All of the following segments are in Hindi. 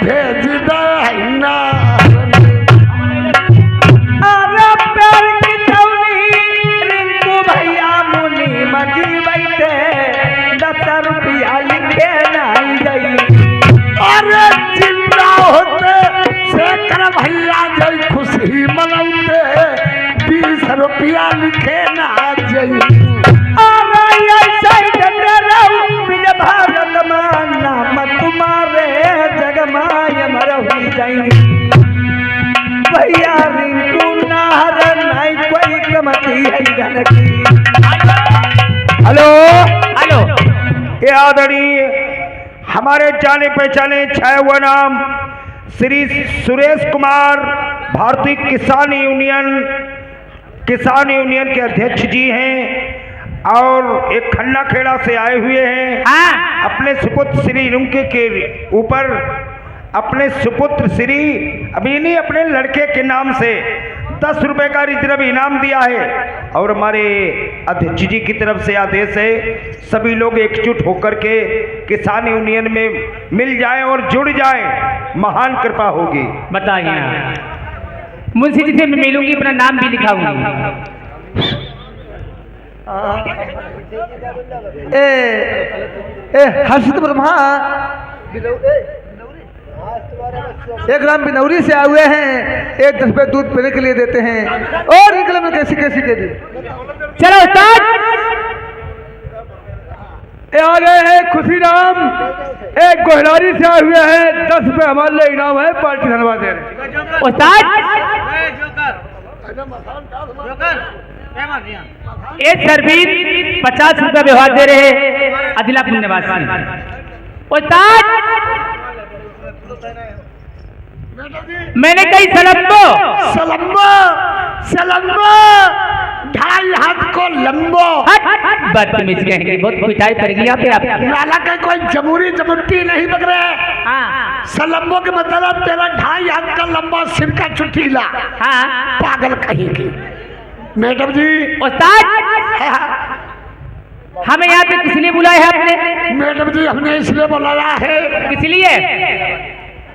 भेज दे ना। अरे प्यार की चौली रिंकू भैया मुनि मजी बैठे 10 रुपया लिखे नहीं गई। अरे जिंदा होते शेखर भैया जय खुशी मनौते 20 रुपया लिखे ना जई। अरे ऐसा विज भारत माना तुम्हारे जगमाय मरही जाई। भैया रिंकू नाहर नहीं कोई कमती है धन की। हेलो हेलो, ये आदरणीय हमारे जाने पहचाने छाया हुआ नाम श्री सुरेश कुमार भारतीय किसान यूनियन के अध्यक्ष जी हैं और एक खन्ना खेड़ा से आए हुए हैं। हाँ। अपने सुपुत्र श्री रिंकू के ऊपर अपने सुपुत्र श्री अभी अपने लड़के के नाम से 10 रुपए का रिजर्व इनाम दिया है और हमारे अध्यक्ष जी की तरफ से आदेश है सभी लोग एकजुट होकर के किसान यूनियन में मिल जाएं और जुड़ जाएं, महान कृपा होगी। बताइए मुंशी जी से मैं मिलूंगी, अपना नाम भी लिखाऊंगी। हर्षित ब्रह्मा 1 ग्राम बिनौरी से आए हुए हैं। 10 रुपये दूध पीने के लिए देते हैं और निकले में कैसी कैसी के दी। चलो उस्ताद, ये आ गए हैं खुशीराम, एक गोहलारी से आए हुए हैं। 10 रुपये हमारे लिए इनाम है, पार्टी धन्यवाद दे रहे। उस्ताद ये सरबीर 50 रुपया व्यवहार दे रहे हैं अदिलापुर निवासी। उस्ताद मैंने कही सलम्बो सलम्बो 2.5 हाथ को लंबो। बदतमीज कहेंगे, बहुत पिटाई पड़ेगी यहाँ पे आप। नाला का कोई जमुट्टी नहीं पकड़े। हाँ सलम्बो के मतलब तेरा 2.5 हाथ का लंबा सिर का चुटीला। हाँ पागल कहेगी। मैडम जी उस्ताद हमें यहाँ पे किस लिए बुलाया है आपने? मैडम जी हमने इसलिए बुलाया है, किस लिए?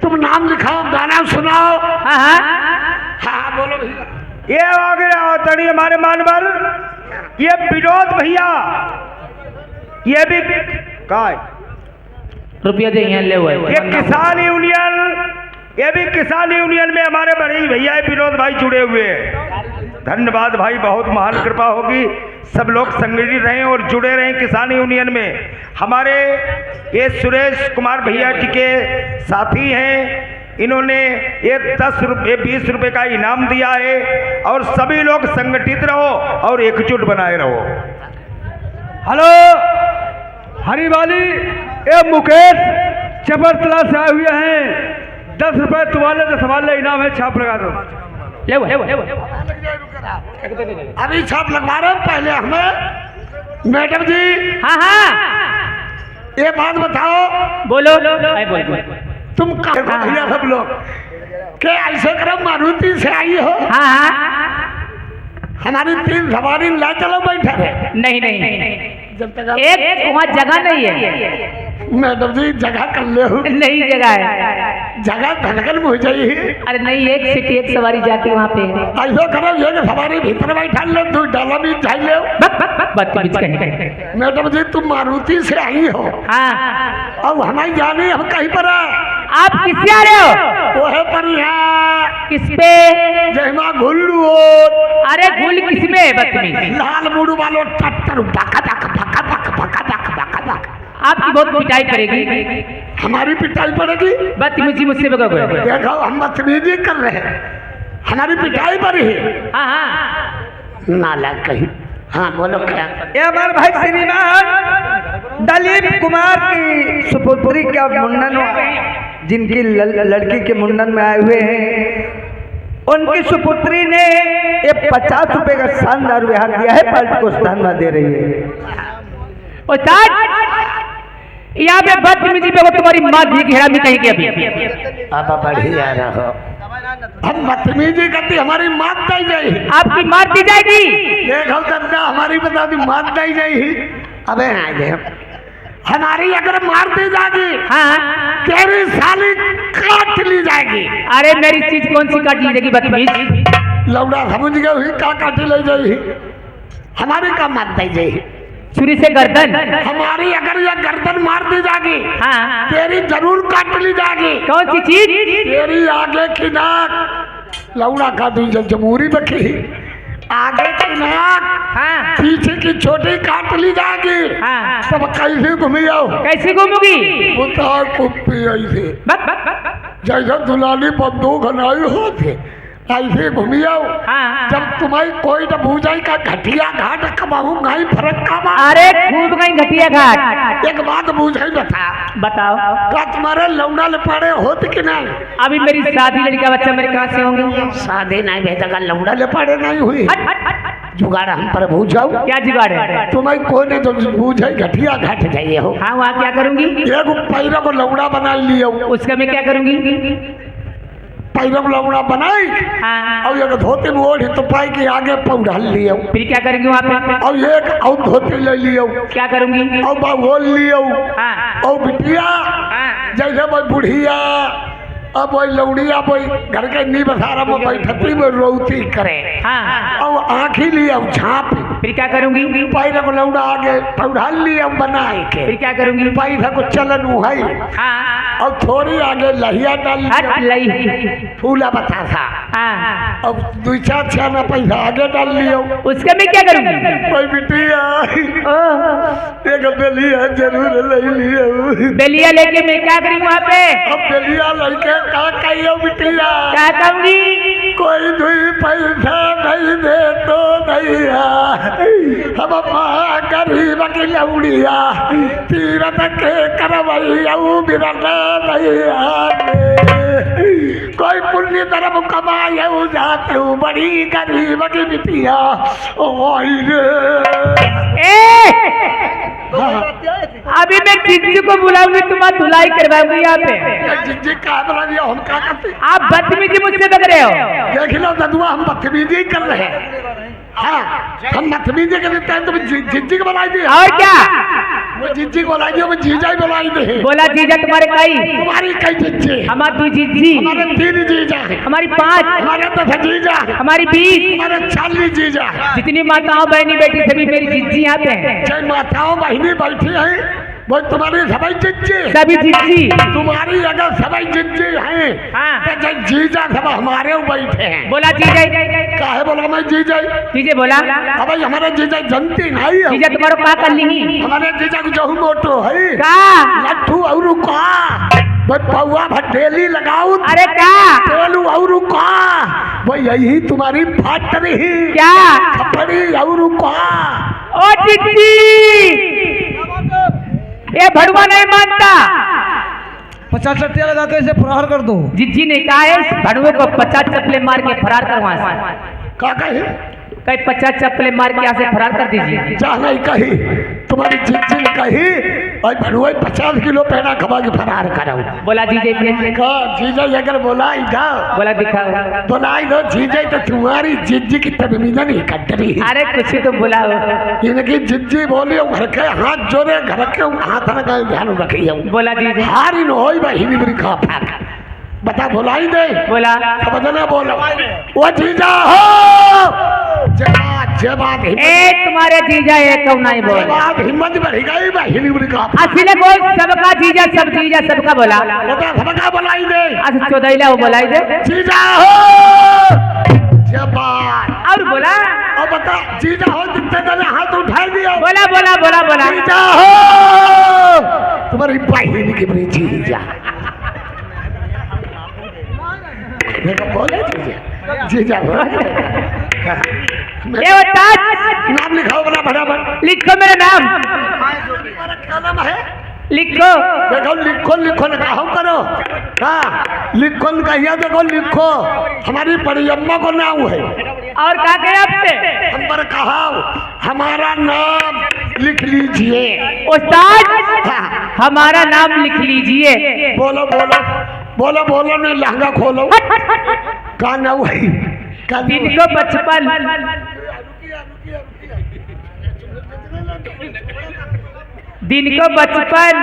तुम नाम लिखाओ, गाना सुनाओ। हाँ हाँ हाँ बोलो भैया। ये आ गए आदरणीय हमारे मानवर ये विनोद भैया, ये भी काय रुपया दे यहाँ ले हुए। ये किसान यूनियन, ये भी किसान यूनियन में हमारे बड़े भैया विनोद भाई जुड़े हुए हैं। धन्यवाद भाई, बहुत महान कृपा होगी। सब लोग संगठित रहें और जुड़े रहें किसान यूनियन में। हमारे ये सुरेश कुमार भैया जी के साथी हैं, इन्होंने ये 10 रुपये 20 रुपये का इनाम दिया है और सभी लोग संगठित रहो और एकजुट बनाए रहो। हेलो हरीवाली, ये मुकेश चपरतला से आए हुए हैं। 10 रुपये तुम्हारे 10 हमारे इनाम है, छाप लगा दो। ले अभी छाप लगवा रहे हैं पहले हमें। मैडम जी हाँ हाँ ये बात बताओ, बोलो। बोल तुम कहाँ भैया सब लोग क्या ऐसे करो मारुति से आई हो? हाँ हाँ हमारी 3 सवारी ला चलो बैठा है। नहीं नहीं जब तक एक वहाँ जगह नहीं है। मैडम जी जगह कर ले हो, नहीं जगह है, जगह धड़कन हो जाइए। अरे नहीं एक सीट एक सवारी जाती वहाँ पे। ऐसा करो ये सवारी भीतर बैठा लो, 2 डाला भी जाए ले। बदतमीज कहेंगे। मैडम जी तुम मारुति से आई हो हाँ अब हमारी जाने हम कहीं पर है। आप किससे आ रहे हो? वो है पर यहाँ किस पे? जहमा घुल्लू अरे गुल किसमें? बदतमीज, लाल मुड़ू वालों टट्टर भका भका भका भका भका भका भका भका। आपकी बहुत पिटाई करेगी। हमारी पिटाई पड़ेगी? बदतमीजी मुझसे बगोगे। देखो हम बदतमीजी कर रहे हैं, हमारी पिटाई पर ही। हाँ हाँ नाला कहीं। हाँ बोलो क्या? ये हमारे भाई श्रीमान दलीप कुमार की सुपुत्री का मुंडन, जिनकी लड़की के मुंडन में आए हुए हैं, उनकी सुपुत्री ने ये 50 रुपए का शानदार व्यवहार दिया है, पार्टी को धन्यवाद दे रही है। यहाँ पे बदतमीजी पे तुम्हारी माँ दी घेरा में कहीं अभी आप बढ़िया रहो। हम बदतमीजी करती हमारी मात दी जाएगी। आपकी मार दी जाएगी। देखो दादा हमारी बता दी मात दी जाएगी। अबे आ गए हमारी अगर मार दी जाएगी हाँ तेरी साली काट ली जाएगी। अरे मेरी चीज कौन सी काट ली जाएगी बदतमीज? लौड़ा समझ गए हुई का काटी ले जाई हमारी का मार दी जाई छुरी से गर्दन। हमारी अगर ये गर्दन मार दी जाएगी हाँ तेरी जरूर काट ली जाएगी। कौन सी चीज? तेरी आगे की नाक लौड़ा का दूं जमूरी बखी आगे की नाक हाँ पीछे की छोटी काट ली जाएगी। हाँ सब कैसे घूमी आओ कैसे घूमोगी? बता कुप्पी ऐसे बक। जैसे दुलाली बंदूक हनाई होते ऐसे घूमी आओ। हाँ जब तुम्हारी कोई न भूजाई का घटिया घाट कमाऊ गाई फरक कमा। अरे खूब गई घटिया घाट। एक बात बूझाई बता बताओ का तुम्हारे लौंडा लपाड़े होते कि नहीं? अभी मेरी शादी लड़का बच्चा मेरे कहाँ से होंगे? शादी नहीं भेजा लौंडा लपाड़े नहीं हुई। हट हट हट। जुगाड़ हम पर भूजाओ क्या जुगाड़ है? तुम्हारी कोई ने तो भूजाई घटिया घाट जाइए हो। हाँ वहाँ क्या करूंगी? एक पैरों को लौंडा बना लियो उसका मैं क्या करूंगी? पैरों को लौंडा बनाई हाँ और एक धोती में ओढ़ी तो पाई के आगे पौधा लियो फिर क्या करूंगी वहाँ पे? और एक और धोती ले लियो क्या करूंगी? और बाबोल लियो हाँ और बिटिया हाँ जैसे वही बुढ़िया अब वही लौड़िया वही घर के नी बसारा में बैठती में रोती करे हाँ और आँखी लिया झाँप फिर क्या करूंगी? पैर को लौड़ा आगे पौधा लिया बनाए के फिर क्या करूंगी? पैसा को चलन उहाई हाँ और थोड़ी आगे लहिया डाल हट लई। फूला बतासा हाँ अब दो चार छाना पैसा आगे डाल लियो उसका मैं क्या करूंगी? कोई बिटिया ओह, एक बेलिया जरूर ले लियो। बेलिया लेके मैं क्या करूँ वहाँ पे? अब बेलिया लड़के का कहियो बिटिया क्या कहूंगी? कोई दुई पैसा नहीं दे तो नहीं हम माँ गरीब की लौड़िया तीरथ के करवैया बिरना नहीं कोई पुण्य धर्म कमाए जाते हो बड़ी गरीब की बिटिया अभी मैं जिज्जू को बुलाऊंगी तुम्हारा धुलाई करवाऊंगी यहाँ पे। जिज्जी का बोला दिया हम क्या करते आप बदतमीजी मुझसे बक रहे हो। देख लो ददुआ हम बदतमीजी कर रहे हैं। हाँ हम बदतमीजी कर देते हैं तो जिज्जी को बुलाई दिया और क्या? वो जिज्जी को बुलाई दिया वो जीजा ही बुलाई दे बोला जीजा तुम्हारे कई? तुम्हारी कई जिज्जी हमारी 2 जिज्जी, हमारे 3 जीजा है हमारी 5, हमारे 10 जीजा है हमारी 20, हमारे 40 जीजा है। जितनी माताओं बहनी बेटी सभी मेरी जिज्जी यहाँ पे हैं। चाहे माताओं बहनी बैठी है वो तुम्हारी सभी जिज्जी सभी जिज्जी तुम्हारी अगर सभी जिज्जी है हाँ। तो जब जीजा सब हमारे बैठे हैं। बोला जीजा काहे बोला मैं जीजा जीजे बोला अब हमारे जीजा जनती नहीं है जीजा तुम्हारा का कर ली हमारे जीजा को जो मोटो है का? लट्ठू और का वो पौवा भटेली लगाऊ अरे का? तेलू और का वो यही तुम्हारी फटरी क्या? खपड़ी और का ओ जिज्जी ये भड़वा नहीं मानता। 50 चट्टिया लगा के इसे फरार कर दो। जिज्जी ने कहा है इस भड़वे को 50 चप्पलें मार के फरार कर वहां से। का कही कहीं 50 चप्पलें मार के यहाँ से फरार कर दीजिए। जा नहीं कही तुम्हारी जिज्जी ने कही और भड़ुआ 50 किलो पेड़ा खबा के फरार कराऊ। बोला जीजे फिर का जीजा अगर बोलाई जाओ बोला दिखाओ। बोलाई दो जीजा तो तुम्हारी जिज्जी की तमीजा नहीं कट रही। अरे कुछ तो बुलाओ। इनकी जिज्जी बोली घर के हाथ जोड़े घर के हाथ लगा ध्यान रखिए बोला जीजे हारी न हो बहिनी मेरी खा फाक बता बोलाई दे बोला समझना बोलो वो जीजा हो जबात ए तुम्हारे जीजा एक कौन नहीं बोल हिम्मत बढ़ गई बहिनी मेरी खा असले बोल सबका जीजा सबका बोला बता सबका बोलाई दे अच्छा चौदैला वो बोलाई दे जीजा हो जबात और बोला और बता जीजा हो जितने देने हाथ उठा दिया बोला बोला बोला बोला जीजा हो तुम्हारी बहिनी की मेरी जीजा देखो बोले जीजा ए उस्ताद नाम लिखाओ बना फटाफट लिखो मेरा नाम तुम्हारा क्या नाम है लिखो देखो लिखो लिखो ना कहो करो हाँ लिखो न कहिया देखो लिखो हमारी बड़ी अम्मा को नाम है और क्या कहे आपसे हम पर कहा हमारा नाम लिख लीजिए उस्ताद हाँ, हमारा नाम लिख लीजिए बोलो बोलो बोलो बोलो नहीं लहंगा खोलो का नाम है का नाम है? 355 दिन को बचपन,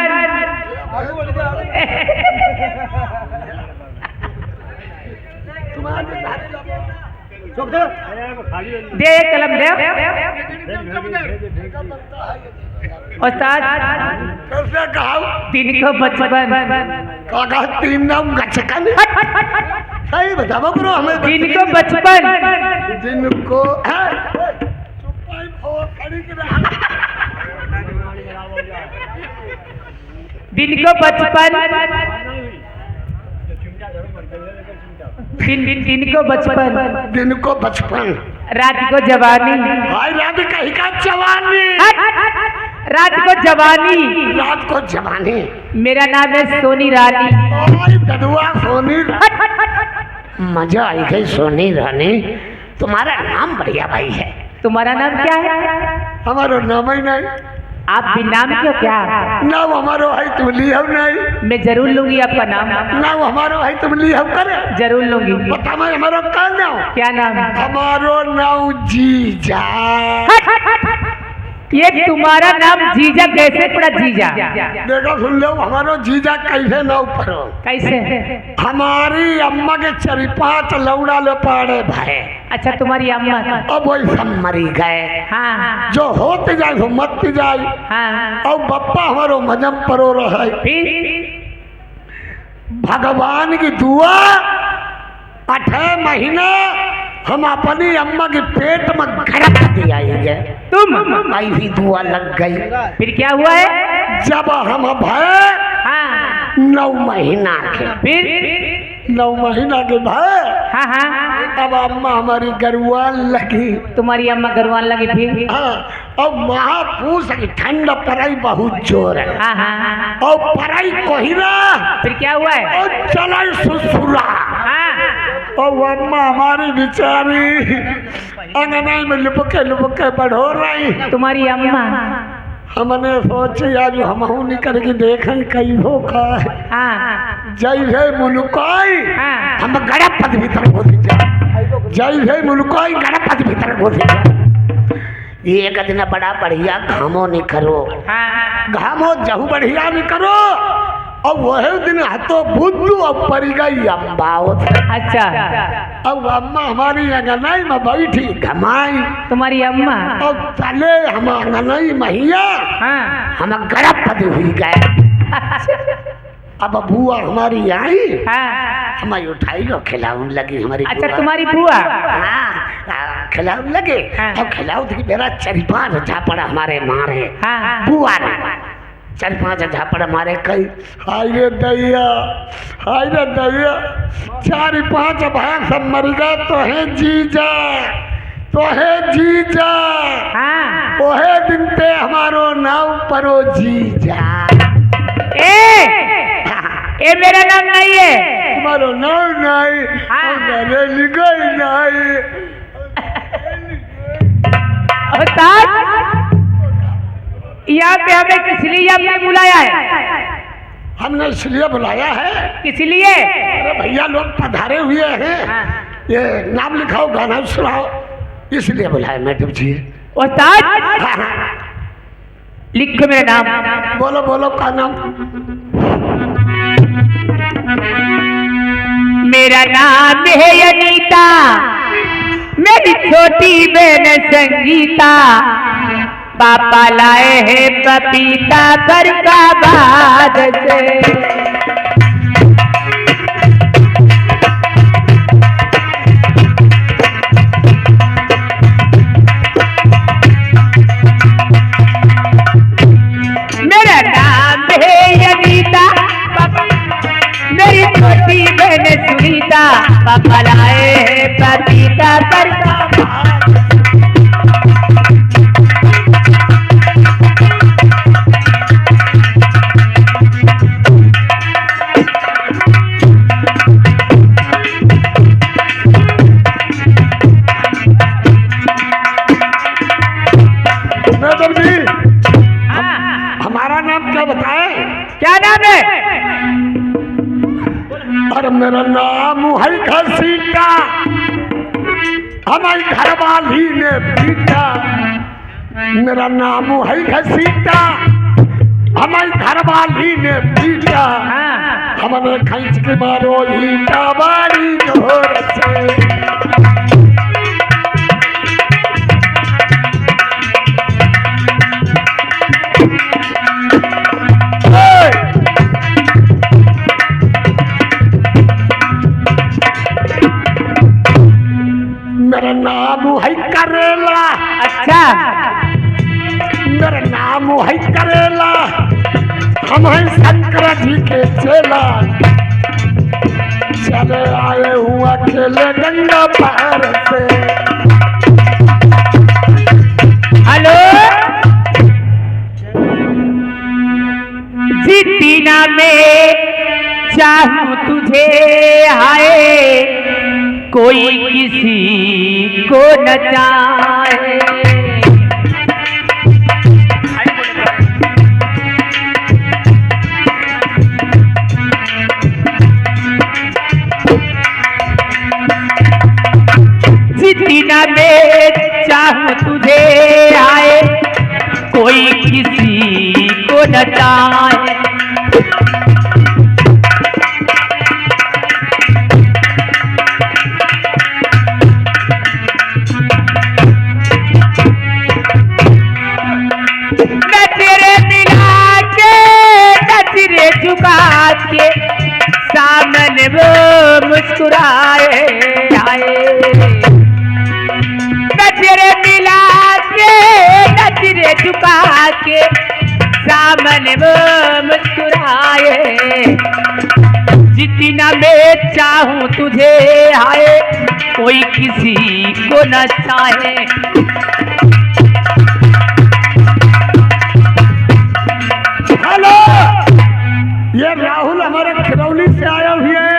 दे कलम दे उस्ताद। कैसे कहा? दिन को बचपन, काका तीन नाम गचकन सही बताओ करो हमें। दिन को बचपन, जिनको दिन को बचपन, दिन को बचपन, दिन को बचपन, रात को जवानी, भाई रात कहीं का जवानी, रात को जवानी, रात को जवानी। मेरा नाम है सोनी रानी। ओए ददुआ सोनी, मजा आई गई सोनी रानी। तुम्हारा नाम बढ़िया भाई है। तुम्हारा नाम क्या है? हमारो नाम ही नहीं। आप भी नाम क्यों क्या? नाम हमारो है तुम लियो नहीं। मैं जरूर लूंगी आपका नाम। नाम हमारो है तुम लियो करे। जरूर लूंगी। बता मैं हमारो क्या नाम? क्या नाम है? हमारो नाम जीजा। ये तुम्हारा नाम जीजा कैसे पड़ा? जीजा देखो सुन लो, हमारो जीजा कैसे नाम पड़ो? कैसे? हमारी अम्मा के 4-5 लौड़ा ले पाड़े भाई। अच्छा तुम्हारी अम्मा? अब वही सब मरी गए। हाँ जो होते जाए वो मत जाए। हाँ। और बप्पा हमारो मजम परो रहे। फिर भगवान की दुआ 8 महीना हम अपनी अम्मा के पेट में गड़क दियाएंगे। तुम? ऐसी दुआ लग गई। फिर क्या हुआ है? जब हम भय हाँ। 9 महीना के, फिर 9 महीना के भय, हाँ हाँ। अब अम्मा हमारी गरुआन लगी। तुम्हारी अम्मा गरवान लगी? फिर हाँ, अब महापूस की ठंड पड़ाई बहुत जोर है। हाँ हाँ। और पड़ाई कोहिरा। फिर क्या हुआ है? और चला ससुरा। हाँ। और अम्मा हमारी बेचारी अंगनाई में लुपके बढ़ो रही। तुम्हारी अम्मा? हमने सोची आज हम निकल के देखन कई हो का हाँ। जैसे मुलुकाई हाँ। हम गड़पत भीतर घुस जाए। जैसे मुलुकाई गड़पत भीतर घुस जाए। एक दिन बड़ा बढ़िया घामो नहीं करो। हाँ। घामो जहू बढ़िया नहीं करो। और वही दिन हाथों बुद्धू और पड़ गई अम्बाओ। अच्छा। अब अम्मा हमारी अंगनाई में बैठी घमाई। तुम्हारी अम्मा? और तले हम अंगनाई महिया हाँ। हम गड़पत हुई गए। अब बुआ हमारी आई। हाँ। हमारी उठाई लो खिलाऊं लगी हमारी। अच्छा तुम्हारी बुआ? हाँ, खिलाऊं लगे। हाँ। अब खिलाऊं थी मेरा 4-5 झापड़ हमारे मारे। हाँ। बुआ ने 4-5 झापड़ मारे। कई हाय रे दैया, हाय रे दैया, 4-5 भाग सब मर गए। तो है जीजा, तो है जीजा। हाँ। ओहे दिन पे हमारो नाम परो जीजा। ए मेरा नाम नहीं है। तुम्हारो नाम नहीं। हाँ। मेरे लिखई नहीं। यहाँ पे हमें किस लिए आपने बुलाया है? हमने इसलिए बुलाया है, किस लिए? अरे भैया लोग पधारे हुए हैं। हाँ। ये नाम लिखाओ, गाना सुनाओ, इसलिए बुलाया मैडम जी। उस्ताद हाँ, हाँ। लिखो मेरा नाम। बोलो बोलो का नाम? मेरा नाम है अनीता, मेरी छोटी बहन संगीता। पापा लाए हैं पपीता फरीदाबाद से। मेरा नाम है अनीता, मेरी छोटी बहन सुनीता। पापा लाए हैं पपीता फरीदाबाद। मैडम जी, हमारा नाम क्या बताए? क्या नाम है? और मेरा नाम है घसीटा, हमारी घरवाली ने पीटा। मेरा नाम है घसीटा, हमारी घरवाली ने पीटा, हाँ हमने खींच के मारो ईटा बारी जोर से। मेरा नाम है करेला, अच्छा मेरा नाम है करेला, हम हैं शंकर जी के चेला, चले आए हुआ खेले गंगा पार से। हेलो जितना में चाहूं तुझे हाय कोई किसी को न चाहे। जितना में चाहूं तुझे आए कोई किसी को न चाहे। झुका के सामने वो मुस्कुराए आए, नजरे मिला के नजरे झुका के सामने वो मुस्कुराए। जितना मैं चाहूं तुझे आए कोई किसी को न चाहे। हेलो, ये राहुल हमारे खिरौली से आए हुए हैं,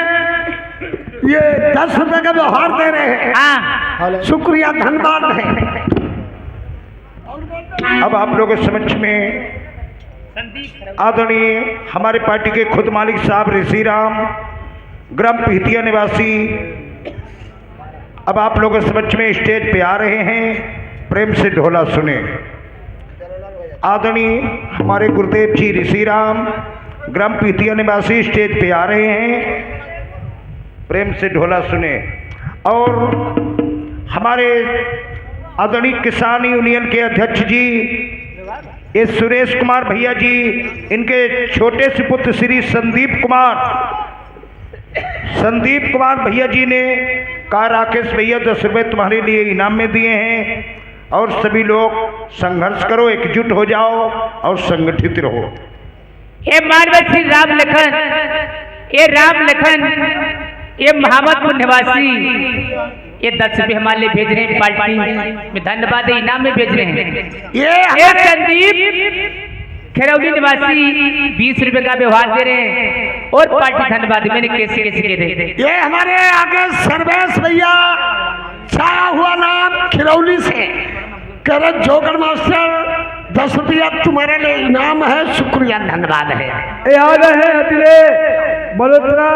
ये 10 रुपए का व्यवहार दे रहे हैं। हाँ शुक्रिया, धन्यवाद है। अब आप लोगों के समक्ष में आदरणीय हमारे पार्टी के खुद मालिक साहब ऋषि राम, ग्राम पिहतिया निवासी, अब आप लोगों के समक्ष में स्टेज पे आ रहे हैं। प्रेम से ढोला सुने। आदरणीय हमारे गुरुदेव जी ऋषि राम, ग्राम पिहतिया निवासी, स्टेज पे आ रहे हैं। प्रेम से ढोला सुने। और हमारे आदरणीय किसान यूनियन के अध्यक्ष जी ये सुरेश कुमार भैया जी, इनके छोटे से पुत्र श्री संदीप कुमार भैया जी ने कहा राकेश भैया 10 रुपये तुम्हारे लिए इनाम में दिए हैं। और सभी लोग संघर्ष करो, एकजुट हो जाओ और संगठित रहो। ये मानव श्री राम लखन, ये राम लखन, ये मोहम्मदपुर निवासी, ये 10 रुपये हमारे लिए भेज रहे हैं। पार्टी में धन्यवाद है, इनाम में भेज रहे हैं। ये संदीप खिरौली निवासी 20 रुपये का व्यवहार दे रहे हैं और पार्टी धन्यवाद। मैंने कैसे कैसे दे ये हमारे आगे सर्वेश भैया छाया हुआ नाम खिरौली से कह रहे जोगर मास्टर 10 रुपया तुम्हारे लिए इनाम है, शुक्रिया, धन्यवाद है। याद है अतिले बलोत्रा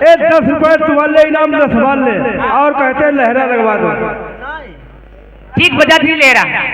10 रुपये तुम्हारे लिए इनाम 10 बार ले, और कहते हैं लहरा लगवा दो। ठीक बजा दी ले रहा।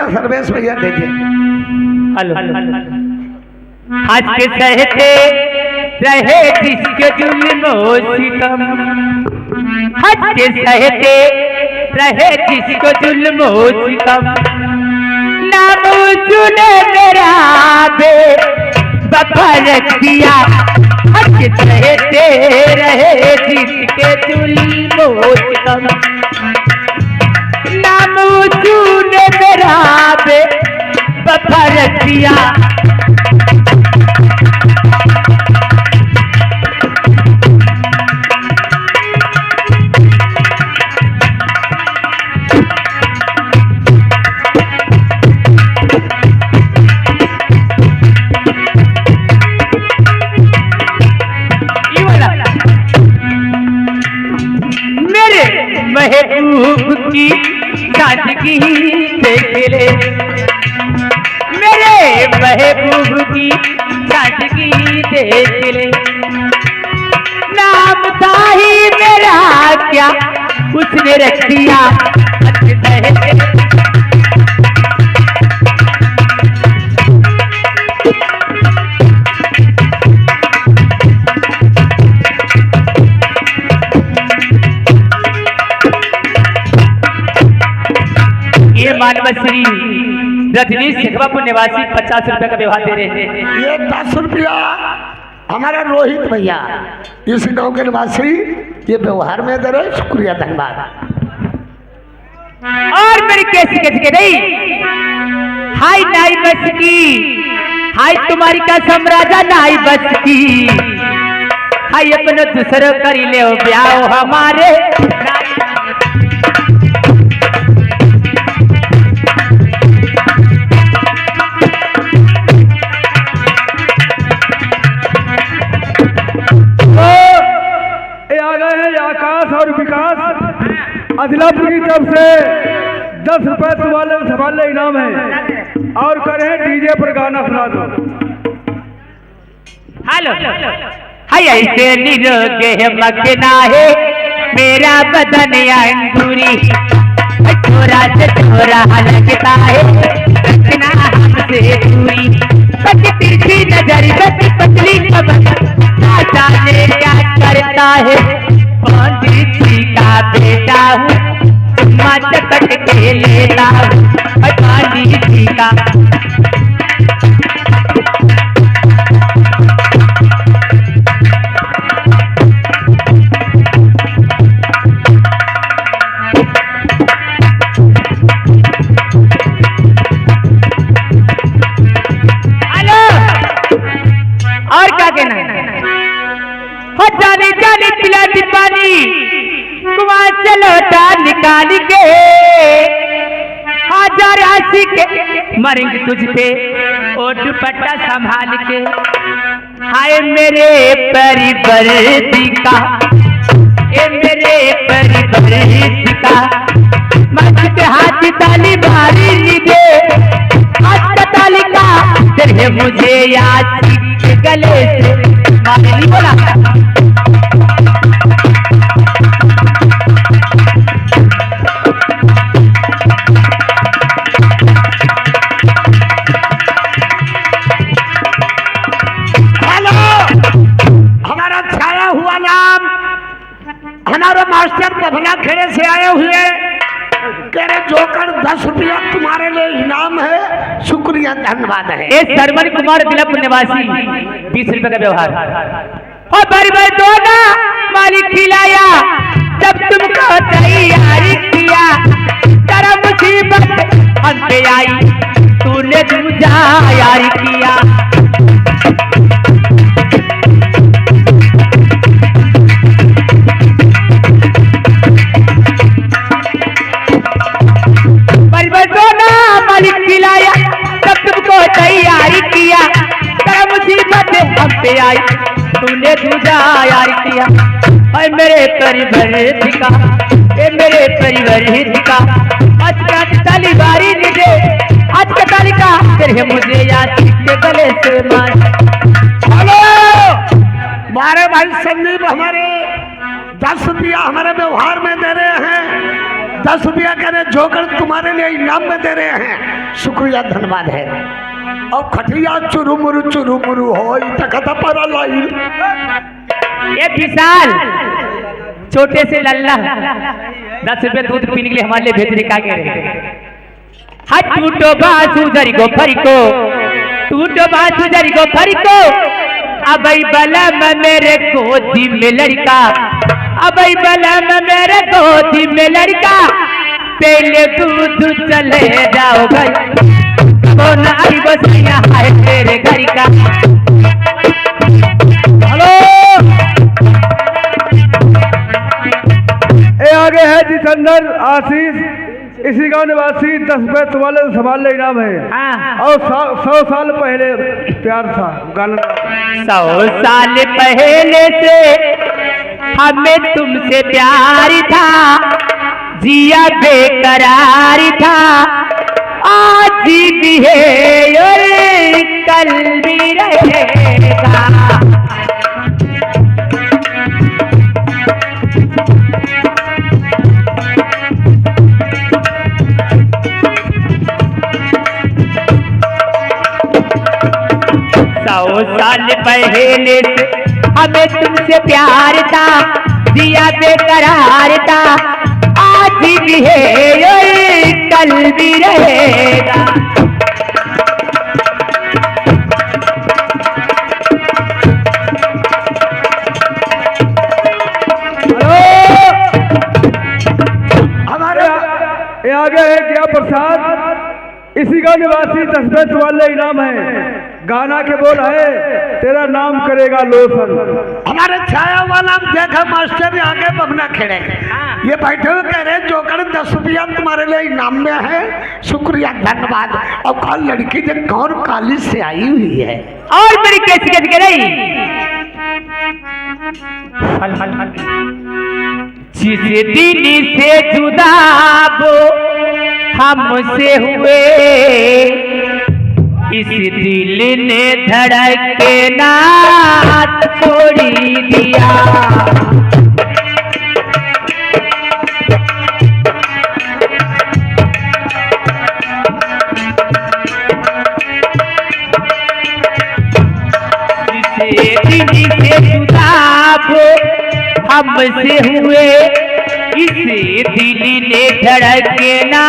सर्वेश भैया देखिए। हेलो हंस सहते रहे जिसके जुल्म सितम, हंस सहते रहे जिसको जुल्म हो सितम, नाम सुने मेरा बे वफा रख दिया, हक सहते रहे जिसके जुल्म हो सितम, नाम सुने मेरा बे वफा रख दिया। महबूब की सादगी देख ले, मेरे महबूब की सादगी देख ले, नाम था ही मेरा क्या उसने रख दिया, मानवश्री रजनी शेखवापुर निवासी 50 रुपए का व्यवहार दे रहे हैं। ये 10 रुपया हमारा रोहित भैया इस गांव के निवासी ये व्यवहार में दे रहे, शुक्रिया धन्यवाद। और मेरी कैसी कैसी के नहीं, हाय नाई बस की, हाय तुम्हारी का सम्राजा नाई बस की, हाय अपने दूसरों करी ले ब्याह हमारे, आकाश और विकास अदिलापुर की तरफ से 10 रुपए तुम्हारे इनाम है, और करें डीजे पर गाना सुना दो। हेलो हाय ऐसे निरोगे मखना है मेरा बदन अंगूरी, छोरा से छोरा लगता है रखना हमसे दूरी, बच तिरछी नजर बच पतली कमर ना जाने क्या करता है, पंडित जी का बेटा हूँ चुम्मा चटक के लेता हूँ, पंडित जी का और क्या कहना है, हो जाने जाने पिलाती पानी कुआं चलोटा निकाल के, हजार आशी के मरेंगे तुझ पे ओ दुपट्टा संभाल के, हाय मेरे परिवर्ती का, ए मेरे परिवर्ती का, मत के हाथ ताली मारी दे, हाथ ताली का तेरे मुझे याद गले से नहीं बोला। हेलो, हमारा छाया हुआ नाम हमारे मास्टर पफला खेड़े से आए हुए कह रहे जोकर 10 रुपया तुम्हारे लिए इनाम है, शुक्रिया धन्यवाद है। ये सरमन कुमार दिलापुर निवासी 20 रुपए का व्यवहार, और बारी बारी दो ना मालिक खिलाया जब तुमको तैयारी किया, तेरा मुसीबत हम पे आई तूने दूजा यारी किया, मालिक खिलाया तब तुमको तैयारी किया, तेरा मुसीबत हम पे आई तूने दूजा यार किया, और मेरे परिवर्ती का, ए मेरे परिवर्ती का, आज का ताली बारी दे, आज का ताली का तेरे मुझे याद के गले से मार। हेलो, हमारे भाई संदीप हमारे 10 रुपया हमारे व्यवहार में दे रहे हैं, 10 रुपया कह रहे जोकर तुम्हारे लिए इनाम में दे रहे हैं, शुक्रिया धन्यवाद है। और खटिया चुरुमुरु हो कथा पर लाइल ये विशाल छोटे से लल्ला 10 रुपये दूध पीने के लिए हमारे लिए भेजने का कह रहे। हाथ टूटो बासु जरी को फरिको, टूटो बासु जरी को फरिको, अबई बलम मेरे गोदी में लड़का, अबई बलम मेरे गोदी में लड़का, पहले दूध चले जाओ भाई, कौन आई बसिया है तेरे घर का। हेलो, ये आगे है जितेंद्र आशीष, इसी गांव निवासी, 10 रुपये तुम्हारे संभाल ले इनाम है। हाँ। और 100 साल पहले प्यार था गाना। 100 साल पहले से हमें तुमसे प्यार था, जिया बेकरार था, आज भी है और कल भी रहेगा। सौ साल पहले से हमें तुमसे प्यार था, जिया बेकरार था, आज भी है और कल भी रहेगा। हमारे ये आगे है क्या प्रसाद, इसी का निवासी 10 रुपये वाले इनाम है। गाना के बोल है, तेरा नाम करेगा लोसन। हमारे छाया वाला देखा मास्टर आगे बगना खेड़े, ये बैठे हुए कह रहे जोकर 10 रुपया तुम्हारे लिए इनाम में है, शुक्रिया धन्यवाद। और कल लड़की जो गौर काली से आई हुई है और बड़ी कैसी कैसी कह रही, जिस दिन से जुदा वो हमसे हुए, इस दिल ने धड़कना छोड़ी दिया। जिस दिल से जुदा वो हमसे हुए, इस दिल ने धड़कना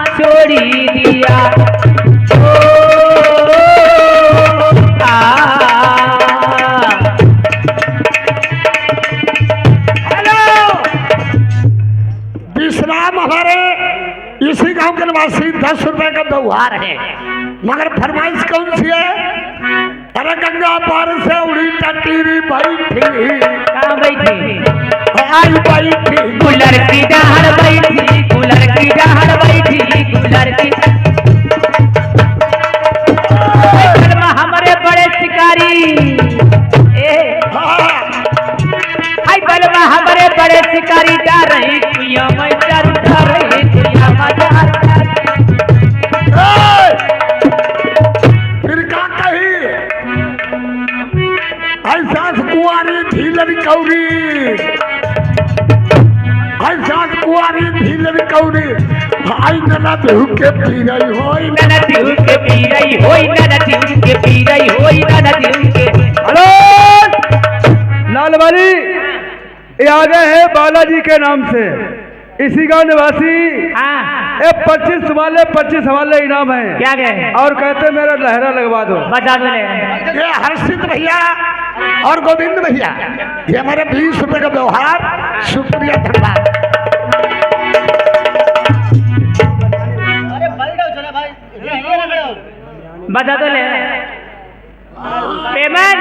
छोड़ी दिया। विश्राम हमारे इसी गांव के निवासी 10 रुपए का व्यवहार है, मगर फरमाइश कौन सी है? अरे गंगा पार से उड़ी टटीरी बैठी, कहाँ बैठी? आई बैठी, गुलर की डाढ़ बैठी, गुलर की डाढ़ बैठी, गुलर की। हमारे बड़े शिकारी, हाय बलमा हमारे बड़े शिकारी जा रही, तुया मैं चल जा रही, तुया मजा। फिर का कही? ऐसा कुआरी धीलरी कौरी, ऐसा कुआरी धीलरी कौरी, आई नना देहु के पी रही होई, नना देहु के पी रही होई, नना देहु के पी रही होई, नना देहु के। हेलो, लाल वाली, ये आगे है बालाजी के नाम से, इसी गांव निवासी। हाँ। 25 वाले 25 हवाले इनाम है। क्या गए? और कहते मेरा लहरा लगवा दो। बता दो। ये हर्षित भैया और गोविंद भैया, ये हमारे 20 रुपए का व्यवहार, शुक्रिया धन्यवाद। बता दो ले पेमेंट।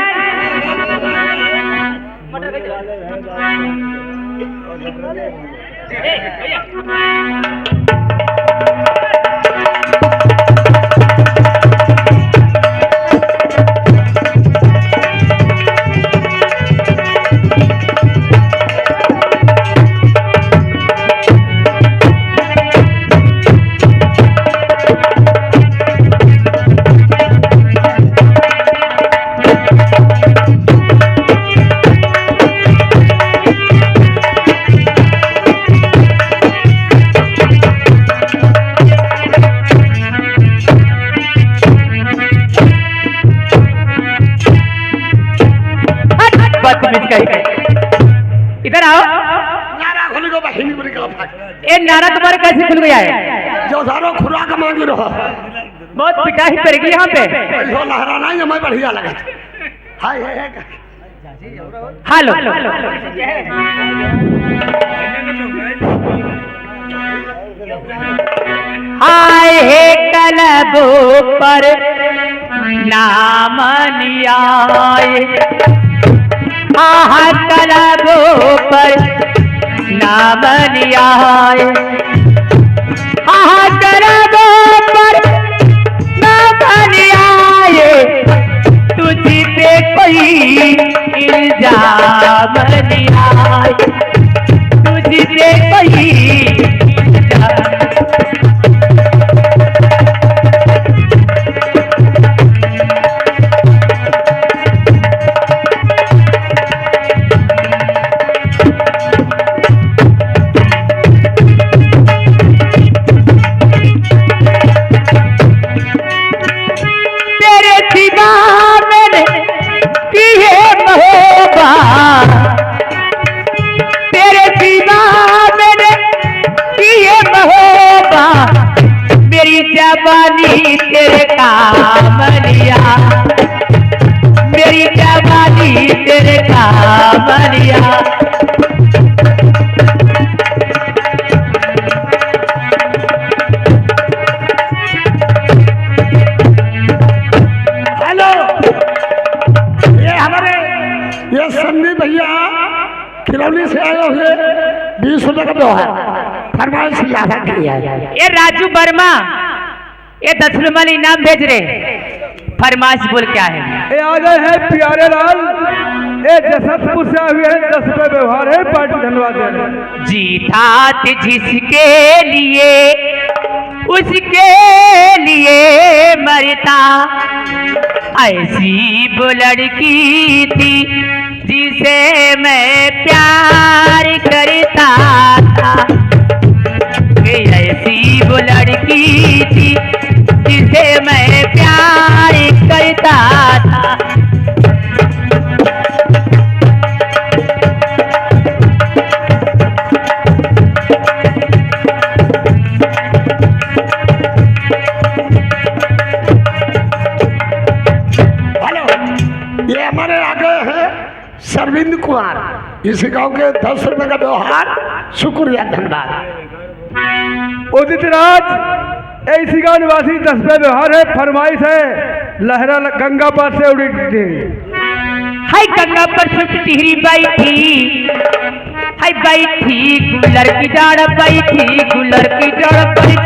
इधर आओ। ये नारा तुम्हारे कैसे खुल गया है? जो सारो खुराक मांगी रहो बहुत पिटाई पड़ेगी यहाँ पे। ऐसो लहराना ही हमें बढ़िया लगा। हाय हेलो हाय हे कलबो पर नाम नियाए, आहा कलबो पर नाम नियाए, आहा कलबो पर नाम नियाए, तुझी पे कोई इल्जाम नहीं आए, तुझी पे कोई इल्जाम। तेरे सिवा मैंने किए महोबा, तेरे सिवा मैंने किए महोबा, मेरी जवानी तेरे काम लिया, मेरी जवानी तेरे काम लिया। हेलो, ये हमारे ये संदीप भैया खिलौनी से आए हुए 20 रुपए का व्यवहार फरमाइश लाभा किया है। ये राजू वर्मा ये 10 रुपये वाले इनाम भेज रहे। फरमाइश बोल क्या है? ये आ गए हैं प्यारे लाल, ये जसतपुर से आए हुए हैं, 10 रुपए व्यवहार है, पार्टी धन्यवाद दे रहे हैं। जीता जिसके लिए उसके लिए मरता, ऐसी वो लड़की थी जिसे मैं प्यार करता था, ऐसी वो लड़की थी जिसे मैं प्यार करता था। हेलो, ये हमारे आगे है सरविंद कुमार, इस गांव के 10 रुपए का व्यवहार, शुक्रिया धन्यवाद। उदित राज ऐसी गांव निवासी 10 रुपए व्यवहार है, फरमाइश है लहरा गंगा पार से उड़ी हाय गंगा पर सुट टिहरी बैठी, हाय बैठी गुलर की डाड़ बैठी, गुलर की डाड़ बैठी।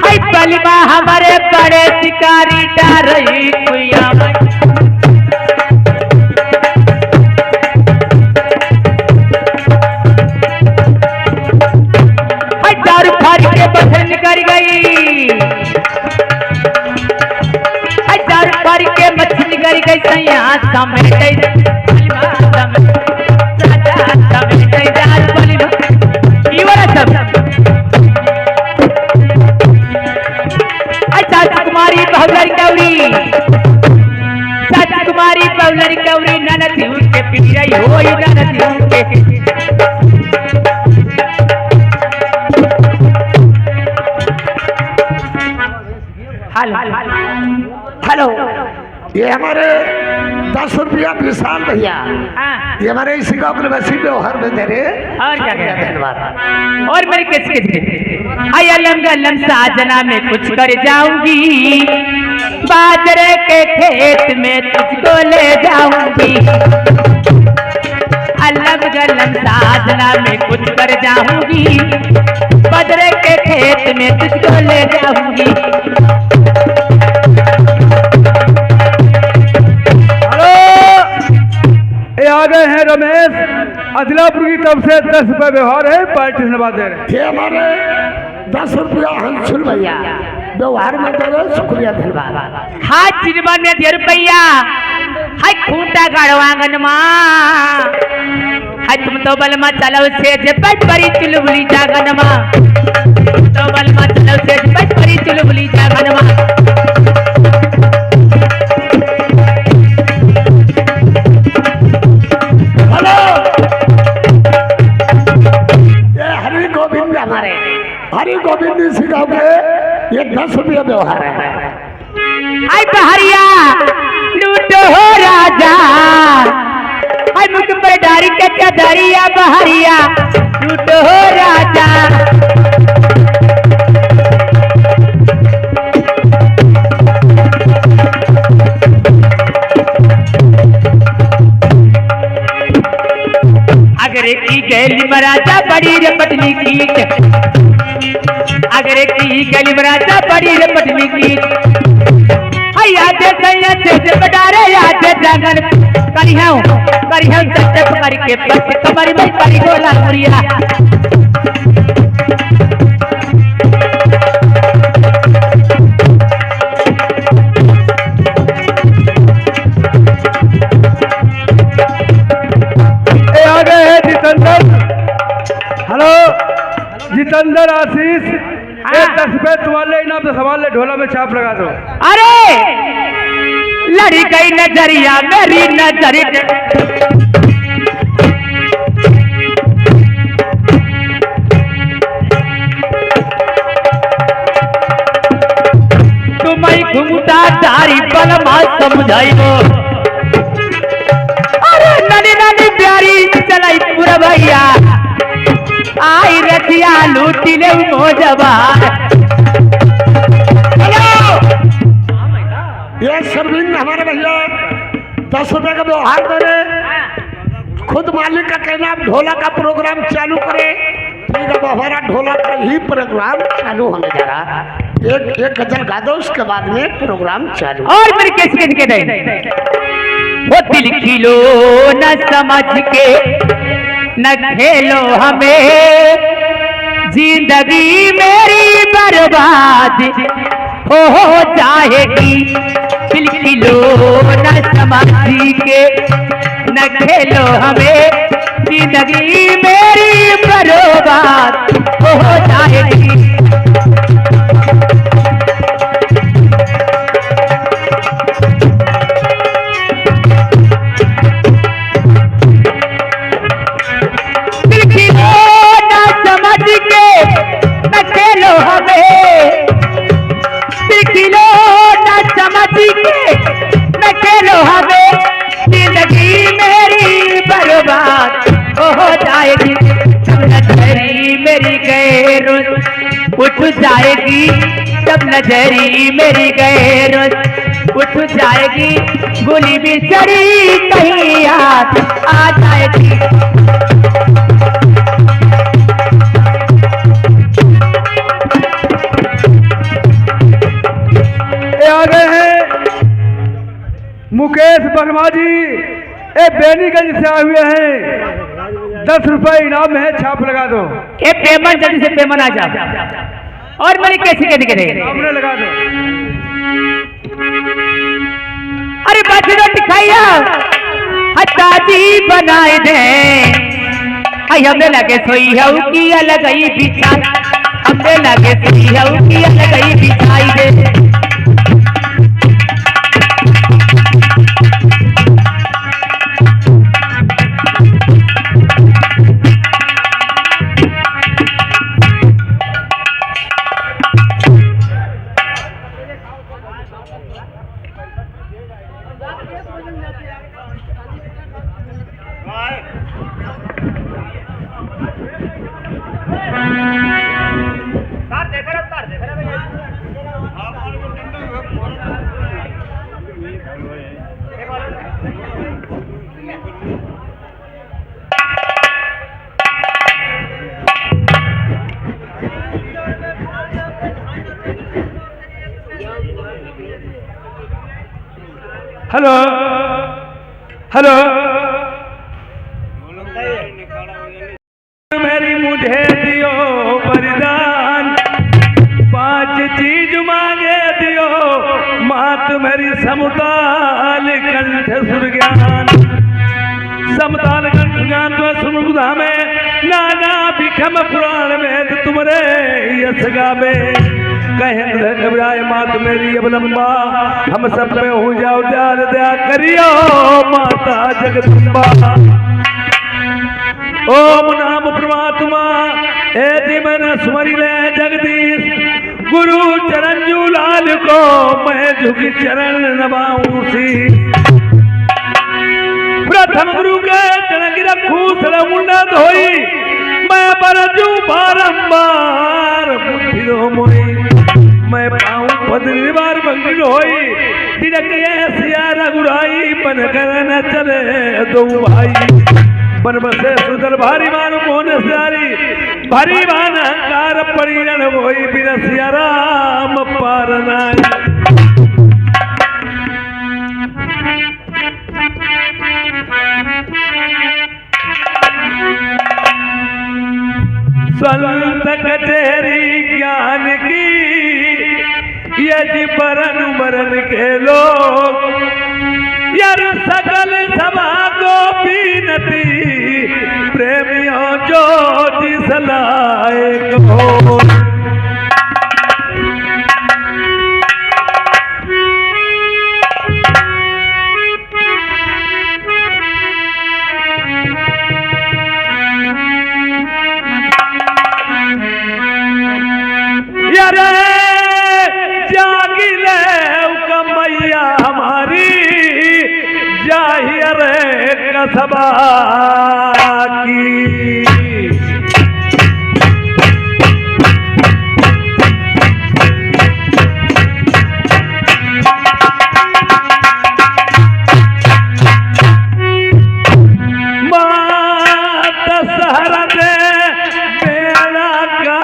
हाय बलिमा हमारे बड़े शिकारी डर रही कुइया में, दारू फाड़ के बसे निकल गई, दारू फाड़ के मछली निकल गई, सैया समेट कुमारी बहुलरी कौरी, चाची कुमारी बहुलरी कौरी, ननद के पीछे हो ननद के। हेलो, ये हमारे 10 रुपया विशाल भैया, ये हमारे इसी गाँव के निवासी व्यवहार में दे रहे। और क्या क्या धन्यवाद। और मेरे किसके आई अलम गलम साजना में कुछ कर जाऊंगी, बाजरे के खेत में तुझको ले जाऊंगी, अलम गलम साजना में कुछ कर जाऊंगी, बाजरे के खेत में तुझको ले जाऊंगी। आ गए हैं रमेश अदिलापुर की तरफ से 10 रुपए व्यवहार है, पार्टी धन्यवाद दे रहे हैं। ये हमारे 10 रुपया हंसुल भैया व्यवहार में दे रहे, शुक्रिया धन्यवाद। हाय चिरवन में 10 रुपया, हाय खूंटा गाड़वांगन माँ, हाय तुम तो बलमा चलो से जब बड़ी चुलबुली जागन माँ, तो बलमा चलो से जब बड़ी चुलबुली जागनवा हेलो, ये हरि गोविंद हमारे हरि गोविंद जी गाँव के ये 10 रुपया व्यवहार है। आई बहरिया लूटो हो राजा, आई मुझ पर डारी के क्या दरिया बहरिया लूटो हो राजा। अगर की गैली मराजा बड़ी रे पटनी की, अगर की गैली मराजा बड़ी रे पटनी की, याद से बटारे याद जागन करिहूं चटप करके पट कमर में करी गोला मुरिया। आ गए हैं जितेंद्र। हेलो जितेंद्र आशीष, 10 रुपए तुम्हारे इनाम से सवाल ले, ढोला में छाप लगा दो। अरे लड़ी गई नजरिया मेरी नजरी, तुम्हें घूमता दारी बलमा समझाई हो। अरे ननी ननी प्यारी चलाई पूरा भैया, आई रतिया लूटी ले मोजबा। ये सरविंद हमारे भैया 10 रुपए का व्यवहार दे रहे, खुद मालिक का कहना आप ढोला का प्रोग्राम चालू करें। ठीक है, हमारा ढोला का ही प्रोग्राम चालू होने जा रहा। एक गजल गा दो, उसके बाद में प्रोग्राम चालू। और मेरे कैसे के नहीं वो दिल खिलो न समझ के न खेलो हमें, जिंदगी मेरी बर्बाद हो जाएगी। दिल खिलो न समझ के न खेलो हमें, जिंदगी मेरी बर्बाद हो जाएगी। जिंदगी मेरी बर्बाद हो जाएगी। जब नजरी मेरी गैर उठ जाएगी, जब नजरी मेरी गैर उठ जाएगी, गोली भी चढ़ी कहीं याद आ जाएगी। आ गए हैं मुकेश वर्मा जी, बेनीगंज से आए हुए हैं। 10 रुपए इनाम है, छाप लगा दो। ये पेमेंट जल्दी से पेमेंट आ जाओ। और मेरी कैसे कहने के सामने लगा दो। अरे बजरो दिखाइया हताजी बनाए दे, हमें लगे सोई है की अलग ही बिछा, हमें लगे सोई है की अलग ही बिछाई दे। हेलो हेलो, मेरी मुझे दियो वरदान, 5 चीज मांगे दियो मात मेरी, समताल कंठ सुर ज्ञान, समताल कंठ ज्ञान तो सुनुधा में, नाना भिखम पुराण में तुम्हारे यश गावे, कहें घबराए मात मेरी अवलंबा, हम सब पे हो जाओ दयाल दया करियो माता जगदम्बा। ओम नाम परमात्मा ऐसी मैंने स्मरी ले जगदीश, गुरु चरण जू लाल को मैं झुकी चरण नवाऊं सी। प्रथम गुरु के चरण की रखू सर मुंडा धोई, मैं बरजू बारंबार बुद्धि रो मोई, मैं पाऊं पदरी बार बंगी होई, तिलक ऐसिया रघुराई बन कर न चले दो भाई। बन बसे सुदर भारी मान मोहन सारी, भारी मान अहंकार परिणन होई, बिरसिया राम पार नाई। संत कचहरी ज्ञान की यदि बरन बरन के लोग, यार सकल सभा को बीनती, प्रेमियों जो जिसलाए हो। सभा की मात सहरा दे बेड़ा का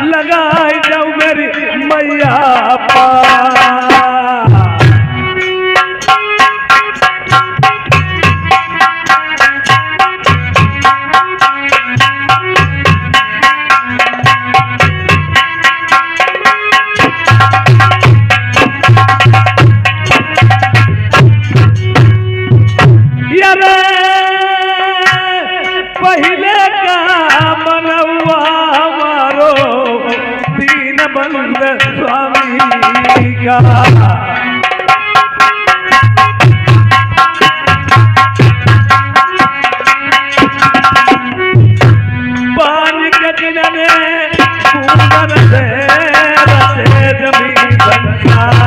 लगाई जाऊ मेरी मैया पा। पहले का मनवा हमारो दीन बंद स्वामी का, पानी के किनारे कुंदन से रसे जमीन संसार।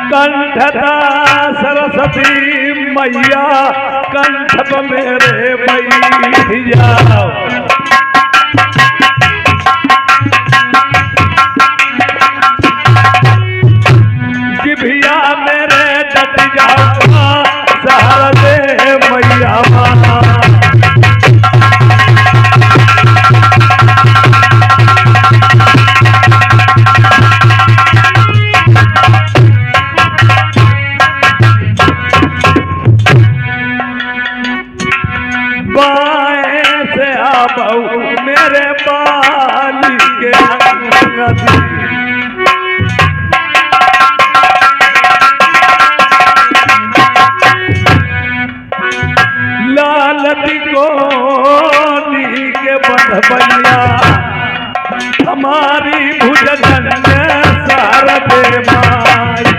कंठता सरस्वती मैया कंठ मेरे मैया, जिभिया मेरे डट जाऊंगा सहारा दे मैया माना। बाएं से आबऊ मेरे बाली के अंगदी, लालती को नी के बंधबैया, हमारी भुजगन सारा दे माई।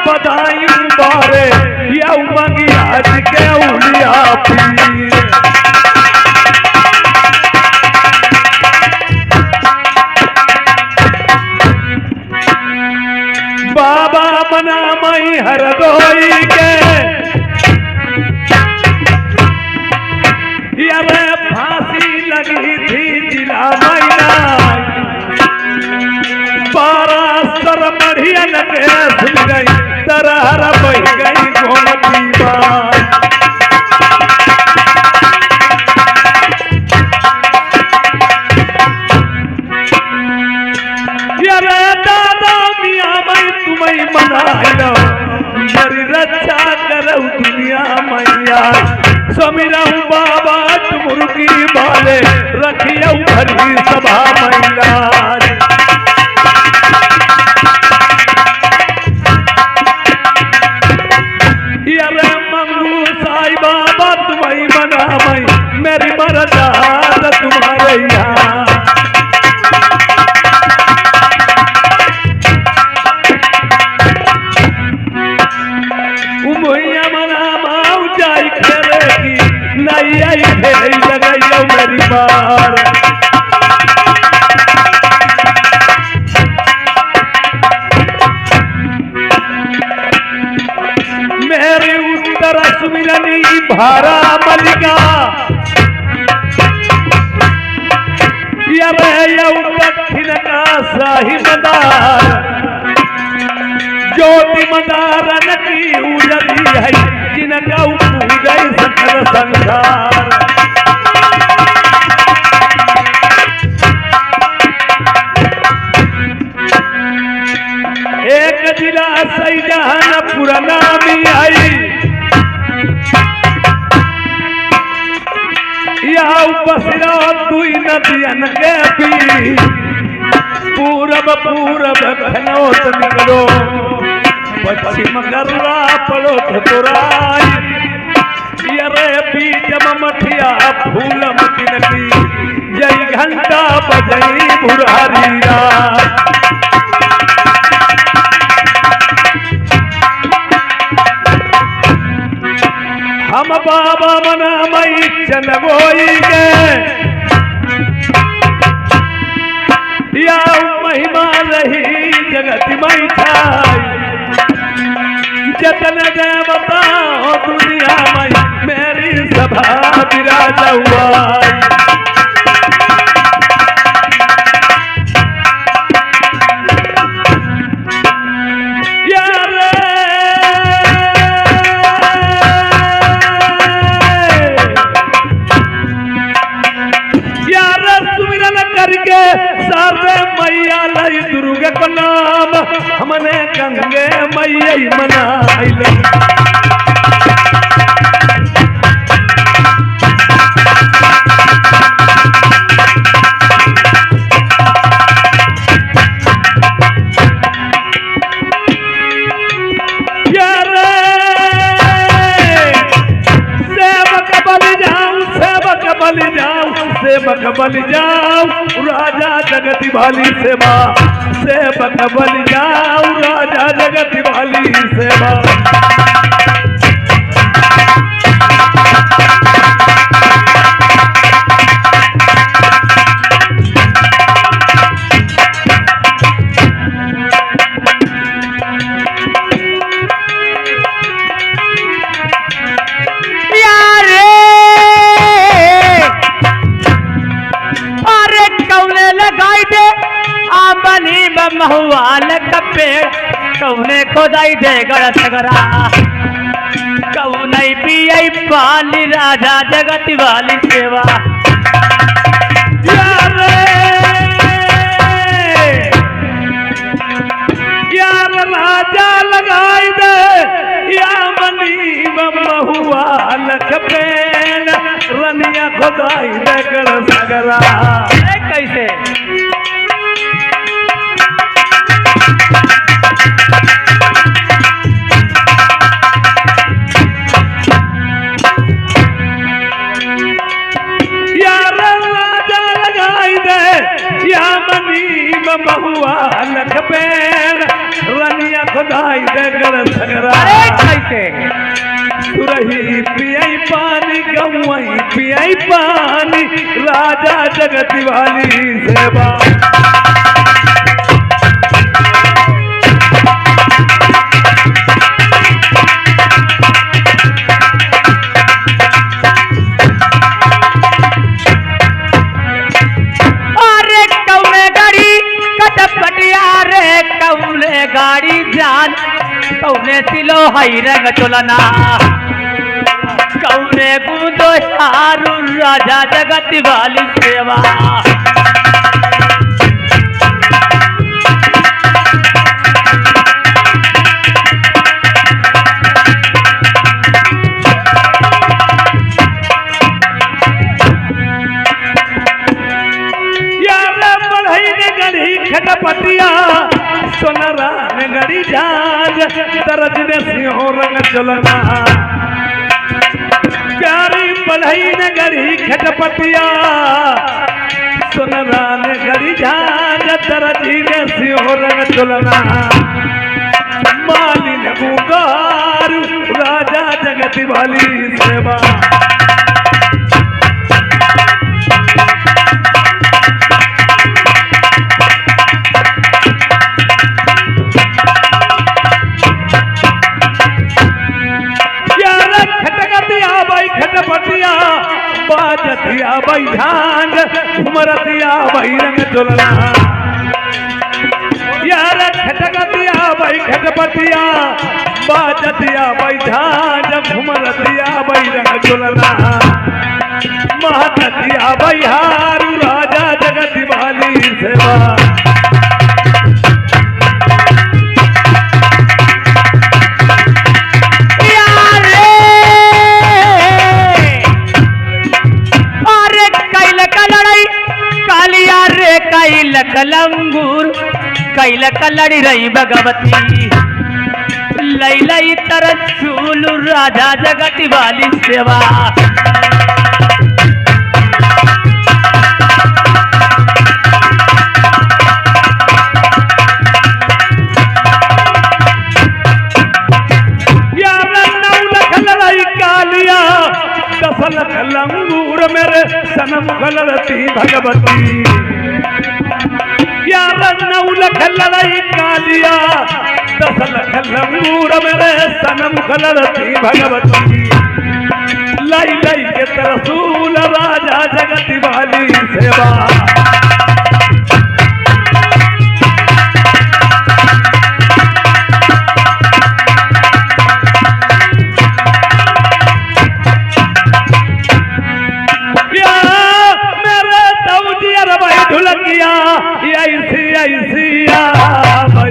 बधाई बारे या उमंगी आज के उलिया पीर, बाबा मना मई हरदोई के, यार फांसी लगी थी जिला मैना, 12 सर मढ़िया लगे सुन गई तरह बह गई गोमती बात। दादा मियाँ मैं तुम्हें मना लो, मेरी रक्षा कर रहू दुनिया मैया समीरा बाबा मुर्गी वाले रखिया भरी सभा मैया यारे मंगू साई बाबा तुम्हारी मना मई मेरी मरदा तुम्हारे यहाँ उमैया मना माऊ जाई करेगी नहीं आई फेरी लगाइयो मेरी बार मेरी उत्तर सुमिरनी भारा मलिका दक्षिण का शाही मदार ज्योति मदारन की उजली है जिनका पूजय सकल संसार एक जिला सैजहानपुर नामी आई यह उपसिरा दुई नदियन के पी पूरब खनौत निकलो पश्चिम गर्रा पड़ो तुराई यरे बीच मठिया फूल तिनकी जय घंटा बजई बुढ़ारी रात हम बाबा मना मई चनगोई के या महिमा रही जगत मई छाई जतन जय बताओ दुनिया मई मेरी सभा विराज हुआ सारे मैया लाई दुर्गा को नाम हमने गंगे मैया मनाइल सेवक बन जाओ राजा जगत वाली सेवा सेवक बन जाओ राजा जगत वाली सेवा महुआल कपे कौने खोदाई दे गड़ सगरा कौन पिया पाली राजा जगत वाली सेवा यार राजा लगाई दे या मनी महुआल कपे रनिया खोदाई दे गड़ सगरा कैसे बहुआ लख पेड़ रनिया खुदाई दे गड़ सगरा कैसे सुरही पियाई पानी गौई पियाई पानी राजा जगत वाली सेवा गाड़ी जान कौने सिलो हई रंग चोलना कौने बूंदो हारू राजा जगत वाली सेवा खटपटिया सोनरा ने गड़ी झांझ दर्ज ने सिंहो रंग चलना प्यारी बढ़ई ने गड़ी खटपटिया सोनरा ने गड़ी झांझ दर्ज ने सिंहो रंग चलना मालिन गुगार राजा जगत वाली सेवा खटपटिया बाजतिया भाई झांझ घुमरतिया भाई रंग चलना यार खटगतिया भाई खटपटिया बाजतिया भाई झांझ घुमरतिया भाई रंग चलना महततिया भाई हारू राजा जगत वाली सेवा कैल कलंगूर कैल कलड़ी रही भगवती लई लई तरसूल राजा जगत वाली सेवा यार 9 लाख लड़ाई कालिया 10 लाख लंगूर मेरे सनम गलती भगवती यार 9 लाख लड़ाई कालिया 10 लाख लंगूर मेरे सनम गलती भगवती लाई लाई के तरसूल राजा जगत वाली सेवा ढुलकिया ऐसी ऐसी भाई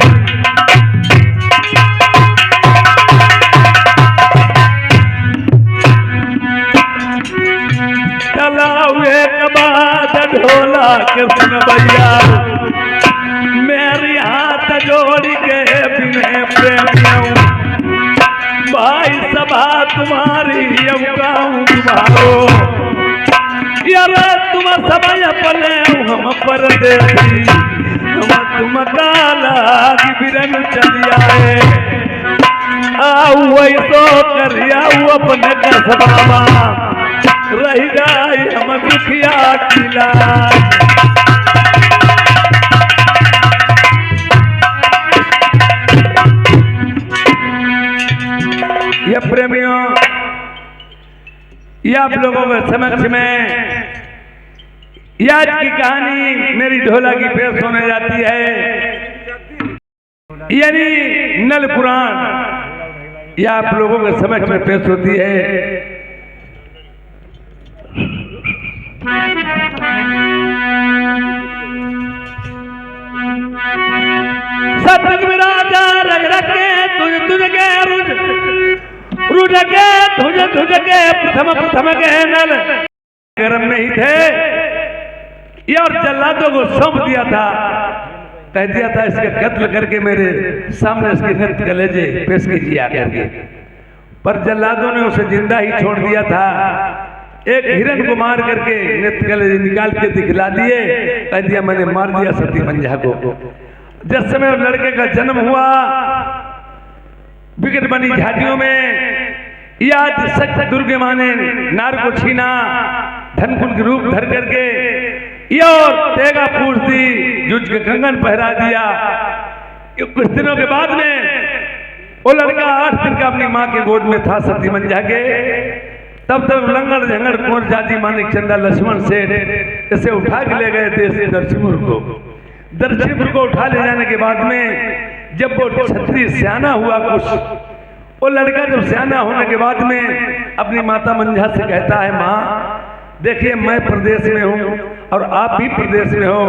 चलाओ एक बात ढोला कृष्ण भैया मेरी हाथ जोड़ के बिने प्रेमियों भाई सभा तुम्हारी गाऊं तुम्हारो यार तुम समय पले हम परदेसी तुम काला की बिरन चलिया है आओ ऐसो करियाऊ अपने कसबामा रह जाए हम दुखिया किला ये प्रेमियों ये आप लोगों के समक्ष में आज की कहानी मेरी ढोला की पेश होने जाती है यानी नल पुराण यह आप लोगों के समक्ष में पेश होती है। सतयुग में राजा रग रखे तुझ तुझ के रुझ के तुझ के प्रथम के नल गर्म में ही थे और जल्लादों को सौंप दिया था, कह दिया था इसका कत्ल करके मेरे सामने इसके नृत्य कलेजे पेश कीजिए आकर के, पर जल्लादों ने उसे जिंदा ही छोड़ दिया था। एक हिरण को मार करके नृत्य कलेजे निकाल के दिखला दिए, कह दिया मैंने मार दिया सती मंझा को। जिस समय लड़के का जन्म हुआ विकट बनी झाटियों में याद सच दुर्गे माँ ने नार को छीना, धनकुल के रूप धर करके और तेगा पूछ दी, जुझ के कंगन पहरा दिया। कुछ दिनों के बाद में वो लड़का 8 दिन का अपनी माँ के गोद में था सती मंझा के। तब तक लंगड़ झंगड़ कुंवर जाति मानिक चंदा लक्ष्मण सेठ इसे उठा के ले गए थे दर्शनपुर को। दर्शनपुर को उठा ले जाने के बाद में जब वो क्षत्रिय सियाना हुआ कुछ, वो लड़का जब सियाना होने के बाद में अपनी माता मंझा से कहता है, माँ देखिए मैं प्रदेश में हूँ और आप भी प्रदेश में हो,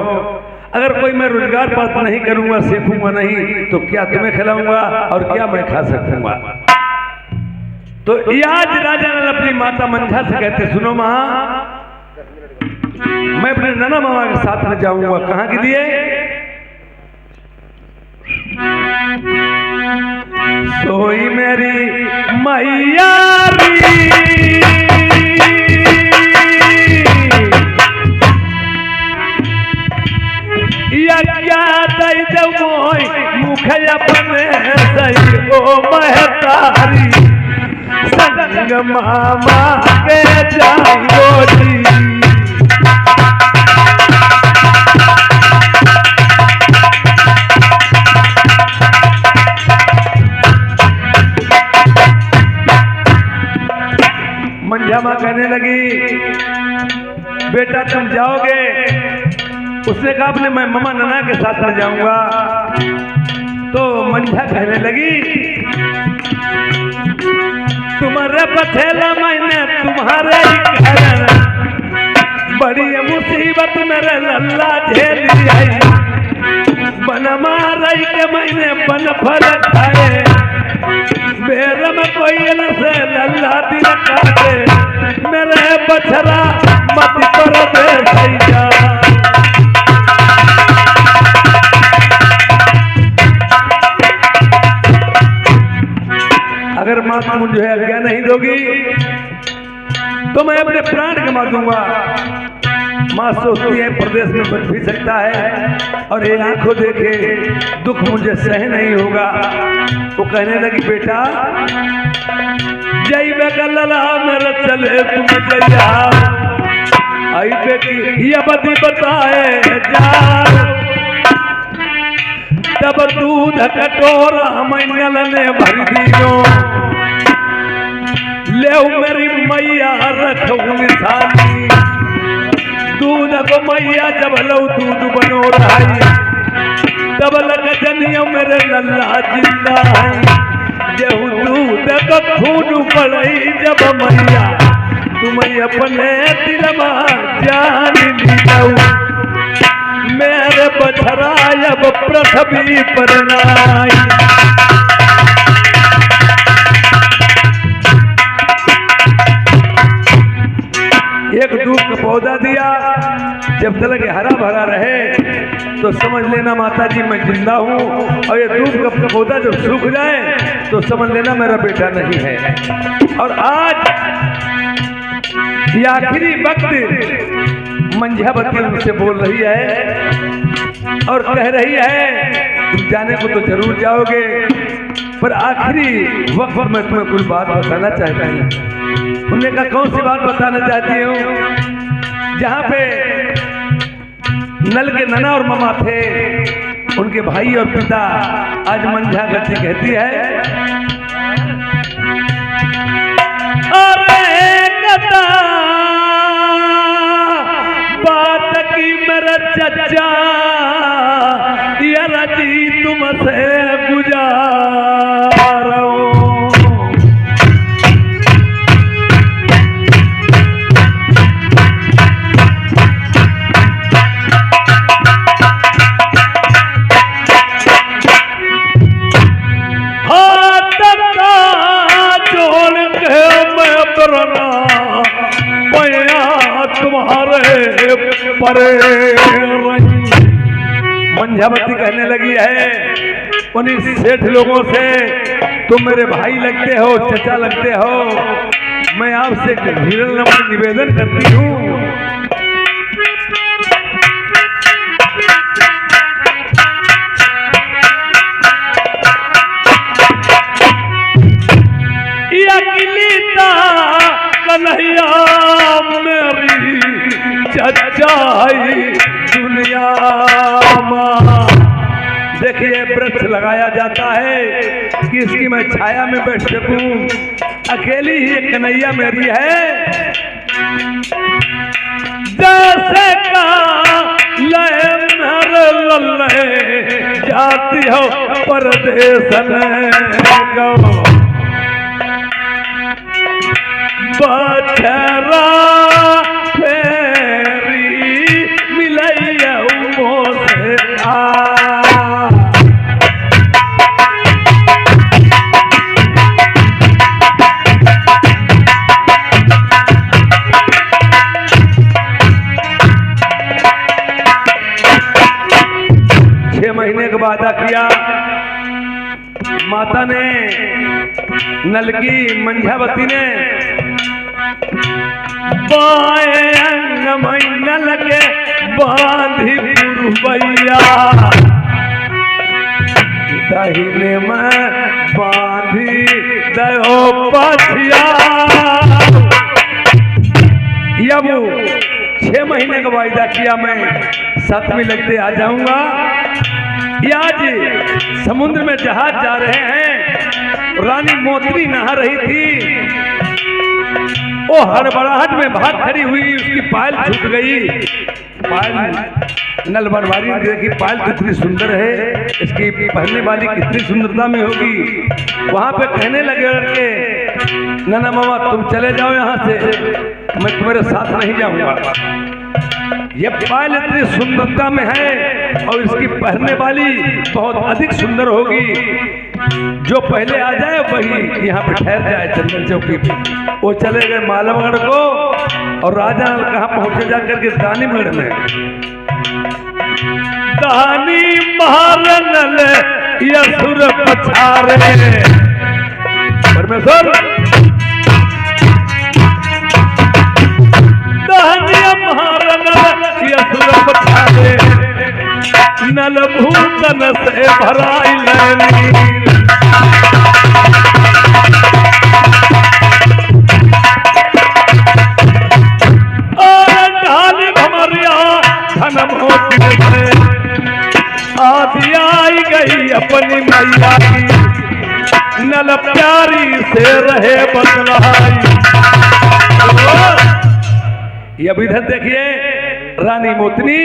अगर कोई मैं रोजगार प्राप्त नहीं करूंगा, सीखूंगा नहीं, तो क्या तुम्हें खिलाऊंगा और क्या मैं खा सकूंगा। तो आज राजा नल अपनी माता मंझा से कहते, सुनो माँ मैं अपने नाना मामा के साथ में जाऊंगा। कहाँ के लिए? सोई मेरी मैया री क्या दई दे मोई मुख अपने सही ओ महतारी संग मामा के जाओ जी मंझामा कहने लगी बेटा तुम जाओगे। उसने कहा अपने मैं ममा नना के साथ में जाऊंगा। तो मंझा कहने लगी तुम्हारे पथेला मैंने तुम्हारे ही घर बड़ी मुसीबत मेरे लल्ला झेली है। बन मारई के मैंने बन फल खाए बेर में कोई से लल्ला दिल काटे मेरे बछरा मत पर दे सैया। अगर माँ तुम मुझे आज्ञा नहीं दोगी तो मैं अपने प्राण गंवा दूंगा। माँ सोचती है प्रदेश में बच भी सकता है और ये आंखों देखे दुख मुझे सह नहीं होगा। वो कहने लगी बेटा जय बेगल्ला मेरे चले तुम जया आई बेटी ये बदी बताए जा तब दूध कटोरा मंगल ने भर दियो ले मेरी मैया रखू निशानी दूध को मैया जब लो दूध बनो रही तब लग जनियो मेरे लल्ला जिंदा है। जेहू दूध को खून पड़ई जब मैया तुम्हें अपने दिल में जान ली मेरे बछरा अब पृथ्वी पर नाई। एक दूध का पौधा दिया जब तक हरा भरा रहे तो समझ लेना माता जी मैं जिंदा हूँ और ये दूध का पौधा जब सूख जाए तो समझ लेना मेरा बेटा नहीं है। और आज ये आखिरी वक्त मंझावती उनसे बोल रही है और कह रही है तुम जाने को तो जरूर जाओगे पर आखिरी वक्त में तुम्हें कुछ बात बताना चाहता हूँ। उन्होंने कहा कौन सी बात बताना चाहती हूँ। जहाँ पे नल के नना और ममा थे उनके भाई और पिता आज मंझा गति कहती है अरे कता बात की मेरा चचा यारा जी तुमसे गुजार तुम्हारे परे मंझावती कहने लगी है उन्हीं सेठ लोगों से तुम मेरे भाई लगते हो चचा लगते हो मैं आपसे विनम्र निवेदन करती हूँ कन्हैया मेरी चचाई दुनिया माँ। देखिए वृक्ष लगाया जाता है कि इसकी मैं छाया में बैठ सकूं। अकेली ही कन्हैया मेरी है जैसे का लय मेरे लल्ले जाती हो परदेस गो बछरा फेरी मिलैया मोसे महीने का वादा किया माता ने नलकी मंझावती ने बाएं अंग में नल के बांधी पुरबैया, दाहिने में बांधी दयो पछिया। अब 6 महीने का वायदा किया, मैं 7वीं लगते आ जाऊंगा। ये आज समुद्र में जहाज जा रहे हैं, रानी मोतनी नहा रही थी, वो हड़बड़ाहट में भाग खड़ी हुई, उसकी पायल छूट गई। पायल नल बनवारी ने देखी, पायल कितनी सुंदर है, इसकी पहनने वाली कितनी सुंदरता में होगी। वहां पे कहने लगे लड़के, नाना मामा तुम चले जाओ यहाँ से, मैं तुम्हारे साथ नहीं जाऊंगा। ये पायल इतनी सुंदरता में है और इसकी पहनने वाली बहुत अधिक सुंदर होगी, जो पहले आ जाए वही यहाँ पे ठहर जाए चंदन चौकी पे। वो चले गए मालवगढ़ को और राजा कहाँ पहुंचे जाकर के दानीगढ़ में। दानी महारनल यसुर पछारे, परमेश्वर दानी महारनल यसुर पछारे, नल भूतन से भराई लैनी। आदि आई गई अपनी मैया की, नल प्यारी से रहे बतलाई। अब इधर देखिए रानी मोतनी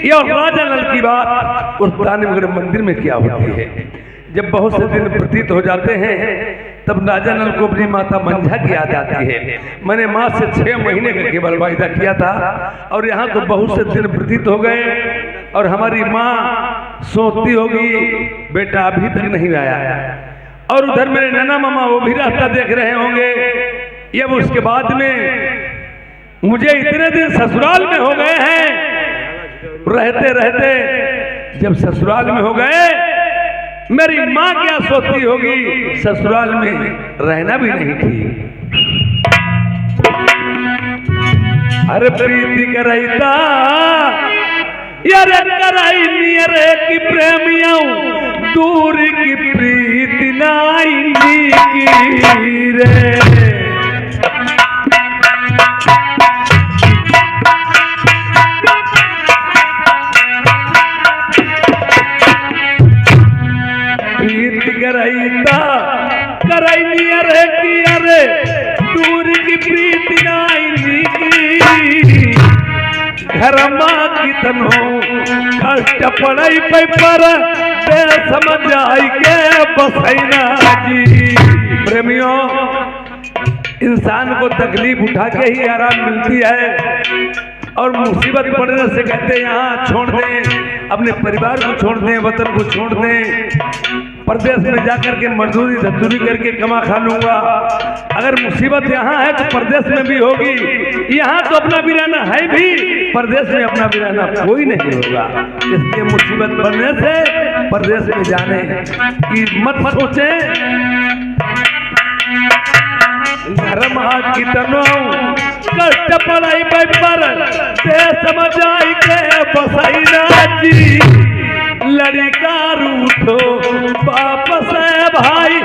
ये और राजा नल की बात उस दानीगढ़ मंदिर में क्या होती है। जब बहुत से दिन प्रतीत हो जाते हैं तब राजा नल को अपनी माता मंझा की याद आती है। मैंने माँ से 6 महीने का केवल वायदा किया था और यहाँ तो बहुत से दिन प्रतीत हो गए और हमारी माँ सोचती होगी बेटा अभी तक नहीं आया। और उधर मेरे नाना मामा वो भी रास्ता देख रहे होंगे। ये उसके बाद में मुझे इतने दिन ससुराल में हो गए हैं, रहते रहते जब ससुराल में हो गए मेरी माँ क्या सोचती होगी, ससुराल में रहना भी नहीं थी। अरे प्रीति करैता यारे कराई नियरे की प्रेमियों, दूर की प्रीति नाई की रे। कराई नियरे की अरे दूर की प्रीति नाई की, घर माँ की तनो कष्ट पड़ाई पे पर समझ आई के बसैना जी। प्रेमियों इंसान को तकलीफ उठा के ही आराम मिलती है और मुसीबत पड़ने से कहते हैं यहाँ छोड़ दें, अपने परिवार को छोड़ दें, वतन को छोड़ दें, परदेश में जाकर के मजदूरी धतूरी करके कमा खा लूंगा। अगर मुसीबत यहाँ है तो परदेश में भी होगी। यहाँ तो अपना बिराना है भी, परदेश में अपना बिराना कोई नहीं होगा। इसलिए मुसीबत बनने से परदेश में जाने की मत सोचे। घर माँ की तनो कष्ट पड़ाई पर समझ आई के बसैना जी। लड़का रूठो वापस भाई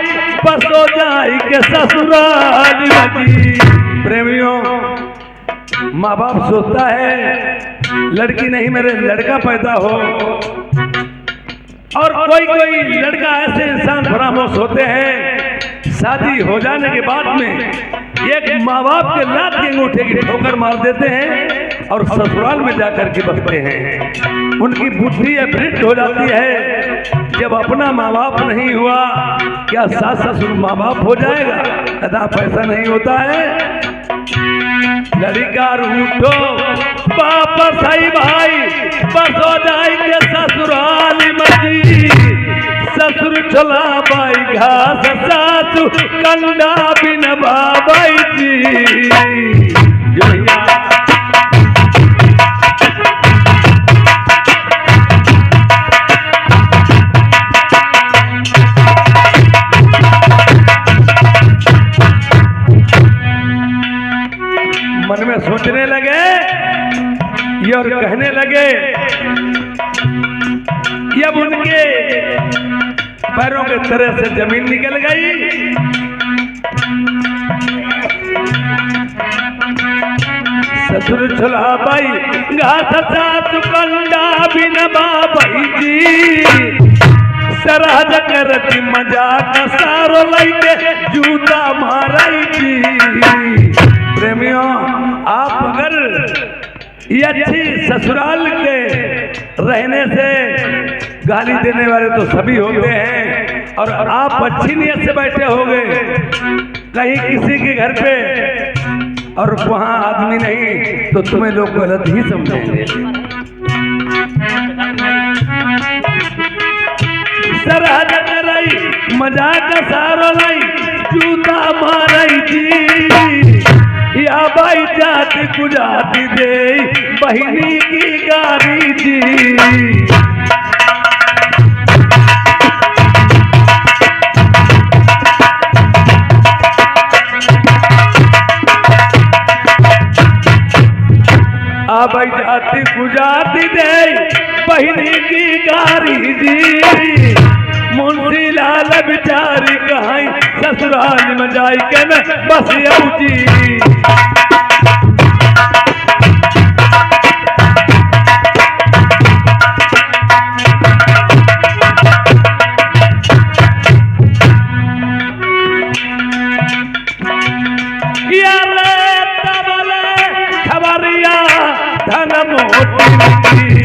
बसो जाई के ससुराल जी। प्रेमियों माँ बाप सोचता है लड़की नहीं मेरे लड़का पैदा हो, और कोई कोई लड़का ऐसे इंसान फरामोश होते हैं शादी हो जाने के बाद में एक माँ बाप के लात के अंगूठे की ठोकर मार देते हैं और ससुराल में जाकर के बसते हैं। उनकी बुद्धि भ्रष्ट हो जाती है। जब अपना माँ बाप नहीं हुआ क्या सास ससुर माँ बाप हो जाएगा? कदापि ऐसा नहीं होता है। लड़का रूठो वापस आई भाई बस हो जाएंगे ससुराल मजी। ससुर चला बाई घास सासु कंडा बिन बाबाई जी। लगे। जब उनके पैरों के तरह से जमीन निकल गई, ससुर छुला बाई घास सासु कंडा बिन बाबाई जी, सरहद करती मजाक सारो लैके जूता माराई जी। प्रेमियों, आप अगर ये अच्छी ससुराल के रहने से गाली देने वाले तो सभी होते हैं, और आप अच्छी नीयत से बैठे होंगे कहीं किसी के घर पे और वहां आदमी नहीं, तो तुम्हें लोग गलत ही समझेंगे। सरहद करई मजाक सारो लाई जूता मारई जी, या बाई जाति गुजाती दे बहिनी की गारी जी। आबाई जाति गुजाती दे बहिनी की गारी जी, मुंशी लाल बिचारी कहाई ससुराल में जाई के मैं बस जी। खबरिया धन मोटी,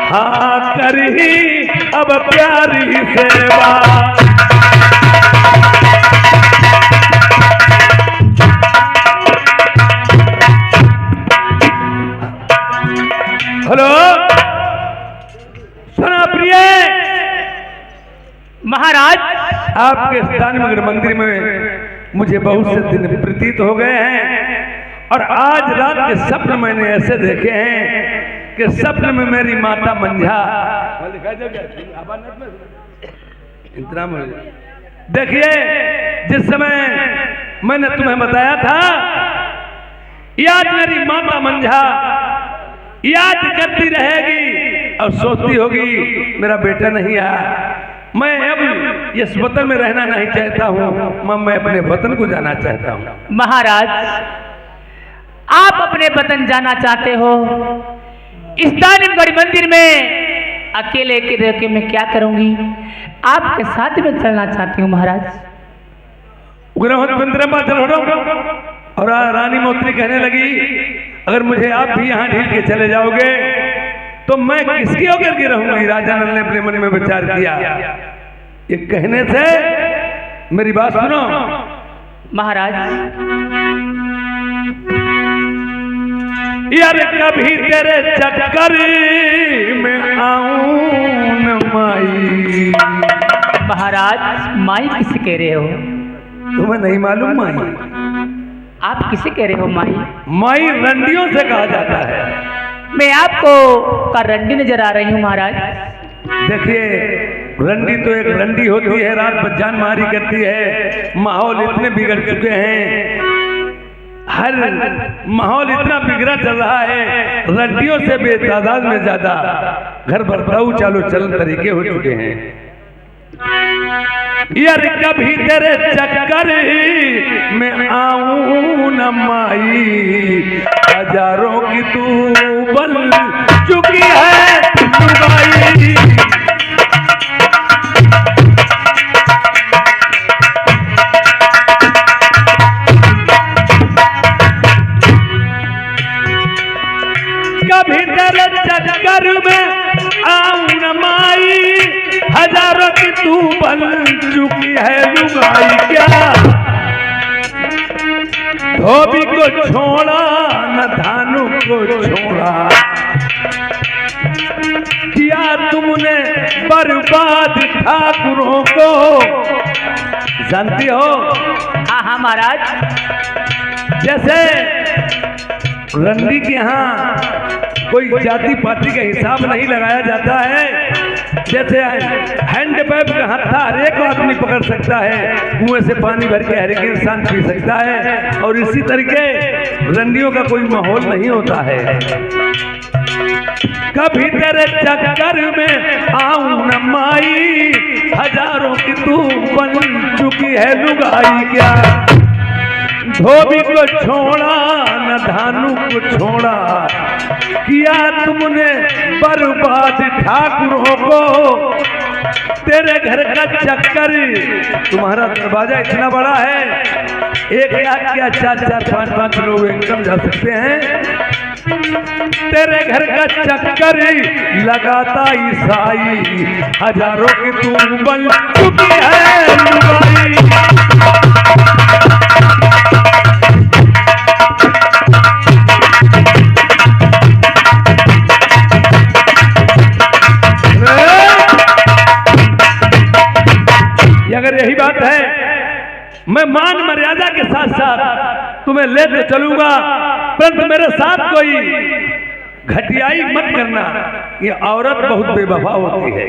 हाँ करही अब प्यारी सेवा, हेलो सुना प्रिय महाराज, आपके स्थान मगर मंदिर में मुझे बहुत से दिन प्रतीत हो गए हैं, और आज रात के स्वप्न मैंने ऐसे देखे हैं कि स्वप्न में मेरी माता मंझा, देखिए जिस समय मैंने तुम्हें बताया था, याद मेरी माता मंझा याद करती रहेगी और सोचती होगी मेरा बेटा नहीं आया, मैं अब इस वतन में रहना नहीं चाहता हूँ, मैं अपने वतन को जाना चाहता हूँ। महाराज, आप अपने वतन जाना चाहते हो, इस दानिमगढ़ मंदिर में अकेले के रह के मैं क्या करूंगी, आपके साथ में चलना चाहती हूँ महाराज। और रानी मोत्री कहने लगी, अगर मुझे आप भी यहाँ ढील के चले जाओगे तो मैं किसकी होकर के रहूंगी। राजा नल ने अपने मन में विचार किया, ये कहने से मेरी बात सुनो महाराज। यार कभी तेरे चक्कर में आऊं न माई। महाराज, माई किसे कह रहे हो? तुम्हें नहीं मालूम माई? आप किसे कह रहे हो माई? माई रंडियों से कहा जाता है। मैं आपको का रंडी नजर आ रही हूँ महाराज। देखिए, रंडी तो एक रंडी होती है, रात भर जान मारी करती है। माहौल इतने बिगड़ चुके हैं, हर माहौल इतना बिगड़ा चल रहा है, रंडियों से बेतादाद में ज्यादा घर बर्ताऊ चालू चलन तरीके हो चुके हैं। यार कभी तेरे चक्कर में आऊं न माई, हजारों की तू बन चुकी है लुगाई। कभी तेरे चक्कर में आऊं न माई, हजारों की तू बन चुकी है लुगाई। क्या धोबी को छोड़ा न धानु को छोड़ा, किया तुमने बर्बाद ठाकुरों को। जानती हो? हाँ हाँ महाराज। जैसे रंडी के यहाँ कोई जाति पाति का हिसाब नहीं लगाया जाता है, जैसे हैंड पैप का हत्था हर एक आदमी पकड़ सकता है, कुएं से पानी भर के हर एक इंसान पी सकता है, और इसी तरीके रंडियों का कोई माहौल नहीं होता है। कभी तेरे चक्कर में आऊं न माई, हजारों की तू बन चुकी है लुगाई क्या। धोबी को छोड़ा न धानु को छोड़ा, किया तुमने बर्बाद ठाकुरों को। तेरे घर का चक्कर, तुम्हारा दरवाजा इतना बड़ा है, एक क्या 4-4, 5-5 लोग एकदम जा सकते हैं। तेरे घर का चक्कर लगाता ईसाई, हजारों की तू बन चुकी है लुगाई। अगर यही बात है, मैं मान मर्यादा के साथ साथ तुम्हें लेते चलूंगा, परंतु मेरे साथ कोई घटियाई मत करना। ये औरत बहुत बेवफा होती है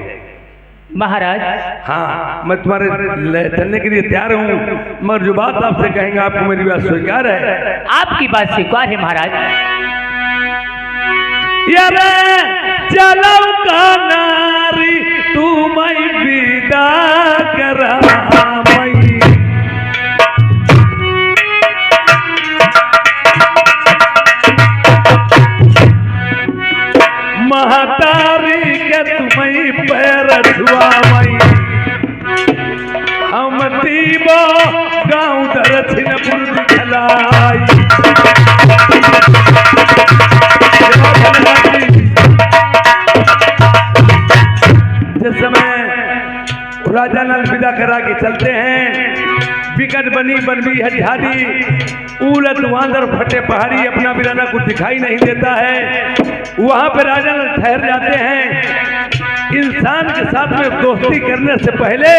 महाराज। हाँ, मैं तुम्हारे ले चलने के लिए तैयार हूँ, मगर जो बात आपसे कहेंगे आपको मेरी बात स्वीकार है। आपकी बात स्वीकार है महाराज। यार चलो का नारी तू मैं विदा करा मई, महतारी के तुम्हें पैर छुआ मई। हम तीबो गाँव दक्षिणपुर दिखलाई। जिस समय राजा लाल विदा करा के चलते हैं, विकट बनी बनवी हरियाली, उलट वांदर फटे पहाड़ी, अपना बिराना कुछ दिखाई नहीं देता है। वहां पे राजा लाल ठहर जाते हैं। इंसान के साथ में दोस्ती करने से पहले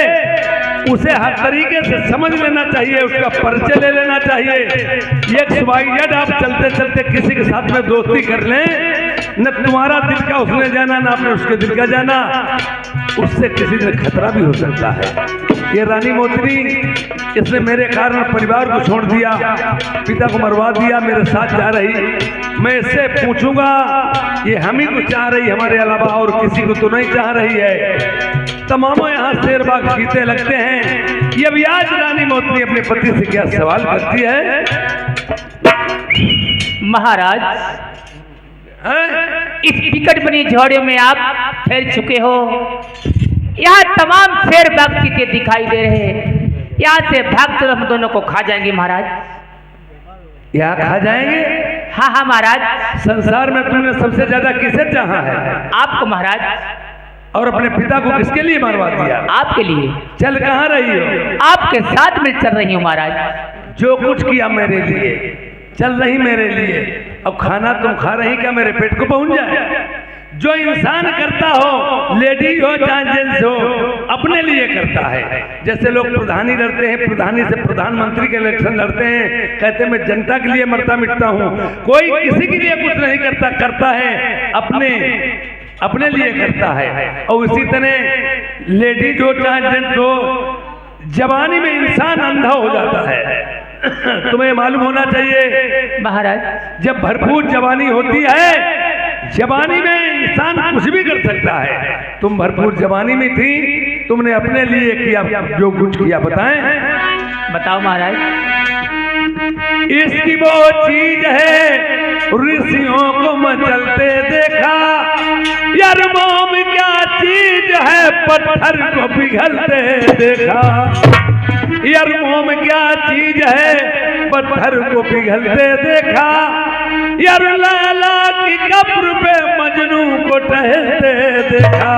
उसे हर तरीके से समझ लेना चाहिए, उसका परिचय ले लेना चाहिए। एक सुबाइयत आप चलते चलते किसी के साथ में दोस्ती कर लें, न तुम्हारा दिल का उसने जाना, न आपने उसके दिल का जाना, उससे किसी दिन खतरा भी हो सकता है। ये रानी मोतरी, इसने मेरे कारण परिवार को छोड़ दिया, पिता को मरवा दिया, मेरे साथ जा रही। मैं इससे पूछूंगा, ये हम ही को चाह रही, हमारे अलावा और किसी को तो नहीं चाह रही है। तमामों यहाँ शेरबाग जीते लगते हैं। ये भी आज रानी मोतरी अपने पति से क्या सवाल करती है? महाराज, इस विकट बनी झोड़ियों में आप ठहर चुके हो। यहाँ तमाम शेर बाग चीते दिखाई दे रहे हैं। यहाँ से भाग चलो, हम दोनों को खा जाएंगे महाराज। यहाँ खा जाएंगे? हाँ हाँ महाराज। संसार में तुमने सबसे ज्यादा किसे चाहा है? आपको महाराज। और अपने पिता को किसके लिए मरवा दिया? आपके लिए। चल कहाँ रही हो? आपके साथ मिल चल रही हूँ महाराज। जो कुछ किया मेरे लिए, चल रही मेरे लिए, अब खाना तुम खा रही क्या मेरे पेट को पहुंच जाए? जो इंसान करता हो, लेडी हो चाहे जेंट्स हो, अपने लिए करता है। जैसे लोग प्रधानी लड़ते हैं, प्रधानी से प्रधानमंत्री के इलेक्शन लड़ते हैं, कहते हैं मैं जनता के लिए मरता मिटता हूँ। कोई किसी के लिए कुछ नहीं करता, करता है अपने लिए करता है। और इसी तरह लेडीज हो चाहे जेंट्स हो, जवानी में इंसान अंधा हो जाता है। तुम्हें मालूम होना चाहिए महाराज, जब भरपूर जवानी होती है, जवानी में इंसान कुछ भी कर सकता है। तुम भरपूर जवानी में थी, तुमने अपने लिए किया जो कुछ किया। बताओ महाराज। इसकी वो चीज है ऋषियों को मचलते देखा, यार मोम क्या चीज है पत्थर को पिघलते देखा। यार मोम क्या चीज है पत्थर को पिघलते देखा। यार लैला की कब्र पे मजनू को टहलते देखा।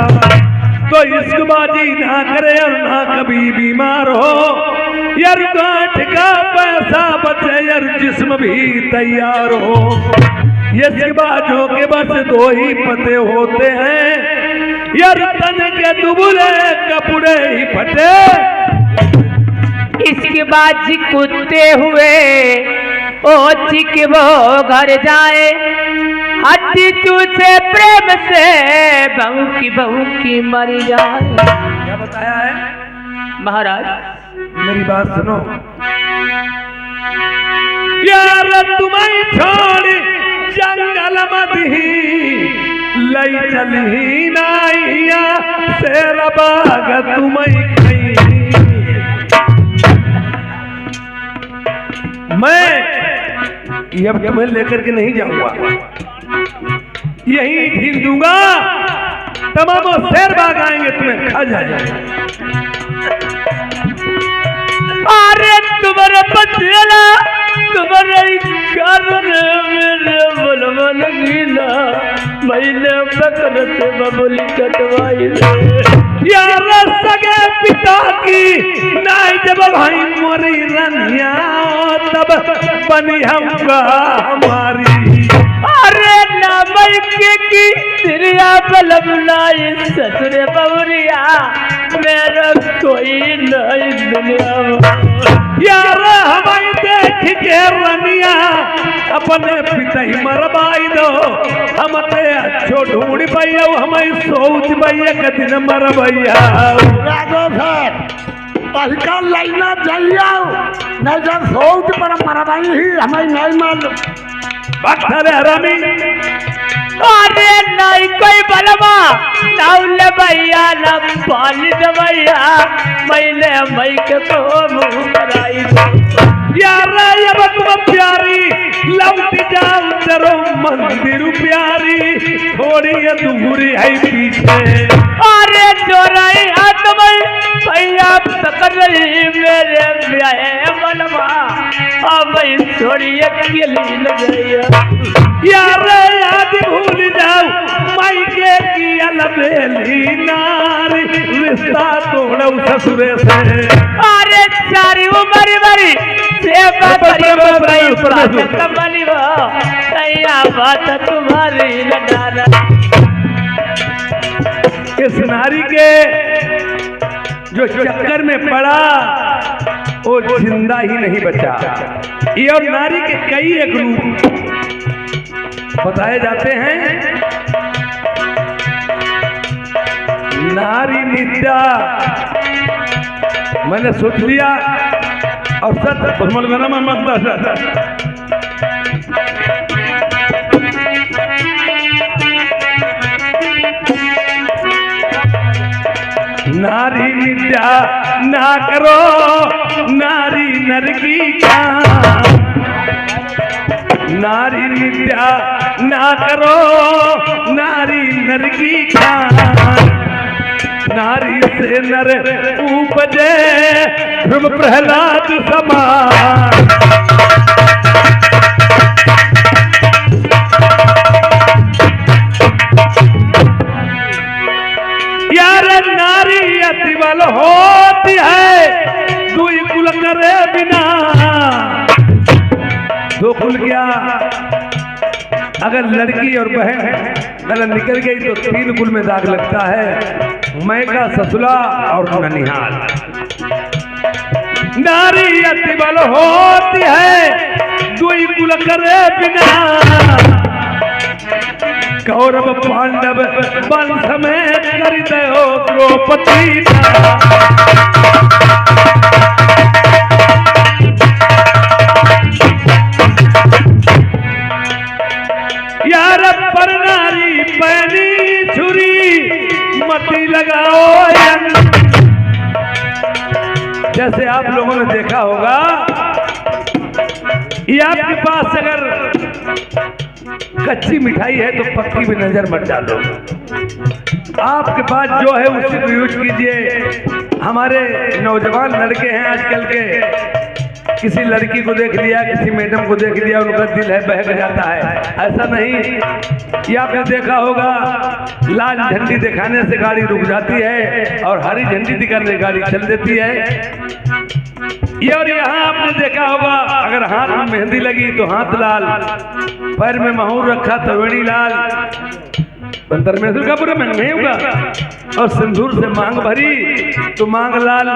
तो इश्कबाजी ना करे और ना कभी बीमार हो, यार गांठ का पैसा बचे, यार जिस्म भी तैयार हो। इश्कबाजों के बस दो ही पते होते हैं, यार तन के दुबले कपड़े ही फटे। इसके बाद कुत्ते हुए ओ चिक वो घर जाए हड्डी चूसे प्रेम से बहू की मरी जाए। क्या बताया है महाराज? मेरी बात सुनो। प्यार तुम्हें छोड़ जंगल मदही लई चली नाइया शेर बाग तुम्हें खई। मैं ये अब तुम्हें लेकर के नहीं जाऊंगा, यही ढील दूंगा, तमाम शेर बाग आएंगे तुम्हें खा जाएंगे। अरे तुम्हारा बचेला तुम्हारे कारण मेरे बलबल गीला मैंने पकड़ से बबुली कटवाई यार सगे पिता की नाई जब भाई मोरी रनिया तब बनी हमका हमारी। अरे ना मैके की तिरिया बलब लाई ससुरे बबुरिया मेरा कोई नहीं दुनिया में। यार हमारी देख के रनिया अपने पिता ही मरवाई दो, हम ते अच्छो ढूंढ पैया हमारी सोच पैया के दिन मरवैया। राजो सर तहिका लाइना जाइया नहीं जब सोच पर मरवाई ही हमें नहीं मालूम। अरे हरामी अरे नहीं कोई बलवा नाउल भैया न पानी दवैया मैंने मैक को मुँह कराई। यार अब तुम प्यारी लौट जाओ तेरो मंदिर प्यारी थोड़ी अधूरी है पीछे। अरे चोराई हाथ में भैया पकड़ रही मेरे ब्याह बलवा अब थोड़ी अकेली लगैया। यार याद भूल जाओ मायके की अलबेली नारी रिश्ता तोड़ो ससुरे से। अरे सारी उम्र भरी सेवा करी वो भाई प्राप्त कमली वो तैया बात तुम्हारी लडाना। इस नारी के जो चक्कर में पड़ा वो जिंदा ही नहीं बचा। ये और नारी के कई एक रूप बताए जाते हैं। नारी नित्या मैंने सोच लिया और सच नारी नित्या ना करो नारी नरकी का। नारी नित्या ना करो नारी नरकी का। नारी से नर उपजे ध्रुव प्रहलाद समान। यार नारी अति बल होती है दुई कुल करे बिना। दो कुल क्या अगर लड़की और बहन गलत निकल गई तो तीन कुल में दाग लगता है, मैका ससुरा और ननिहाल। नारी अति बल होती है दुई कुल करे बिना। कौरव पांडव वंश में कर दो द्रौपदी। यार पर नारी पैनी छुरी मती लगाओ। जैसे आप लोगों ने देखा होगा ये आपके पास अगर कच्ची मिठाई है तो पक्की भी नजर मत डालो। आपके पास जो है उसी को यूज कीजिए। हमारे नौजवान लड़के हैं आजकल के, किसी लड़की को देख लिया किसी मैडम को देख लिया उनका दिल है बहक जाता है। ऐसा नहीं, ये आपने देखा होगा लाल झंडी दिखाने से गाड़ी रुक जाती है और हरी झंडी दिखाने से गाड़ी चल देती है। ये और यहाँ आपने देखा होगा अगर हाथ में मेहंदी लगी तो हाथ लाल, पैर में महूर रखा तो वेणी लाल, अंतर में का पूरा महंगे होगा और सिंदूर से मांग भरी तो मांग लाल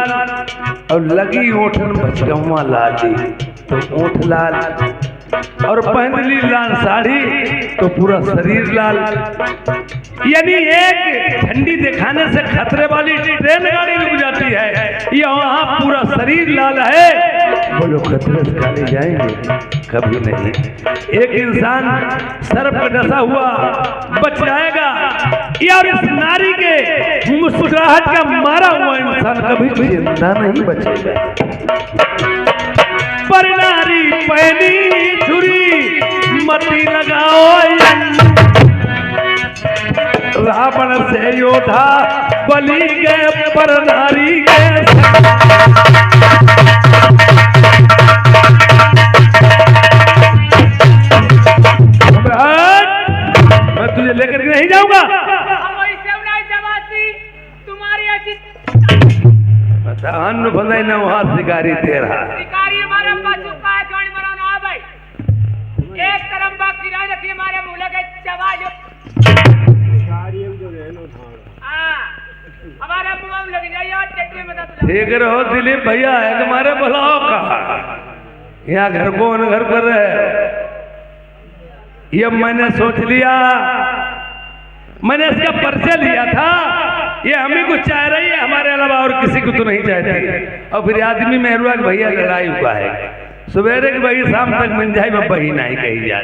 और लगी ओठन बचगवा लाली तो ओठ लाल। और पहन ली लाल साड़ी तो पूरा शरीर लाल। यानी एक झंडी दिखाने से खतरे वाली ट्रेन गाड़ी रुक जाती है, यहाँ पूरा शरीर लाल है। बोलो खतरे से गाड़ी जाएंगे? कभी नहीं। एक इंसान सर्प का डसा हुआ बच जाएगा, या इस नारी के मुस्कुराहट का मारा हुआ इंसान कभी जिंदा नहीं बचेगा। पर नारी पहनी छुरी मती लगाओ, रावण से योद्धा बलि गए पर नारी के। मैं तुझे लेकर के नहीं जाऊंगा। अन्न बंधाई न वहां शिकारी तेरा शिकारी हमारा चुका है जोड़ी मरो ना भाई। एक तरफ बात गिरा रखी हमारे मुंह लगे चबालो। हां हमारा मुंह लग जाए टेकरी में तो ठीक रहो दिलीप भैया है तुम्हारे बुलाओ का। यहाँ घर कौन घर कर रहे? ये मैंने सोच लिया, मैंने इसका परिचय लिया था। ये हमें कुछ चाह रही है, हमारे अलावा और किसी को तो नहीं चाहती। और फिर आदमी मेहरुआ के भैया लड़ाई हुआ है, सवेरे के भाई शाम तक मिल जाए मैं बही नहीं कही जा।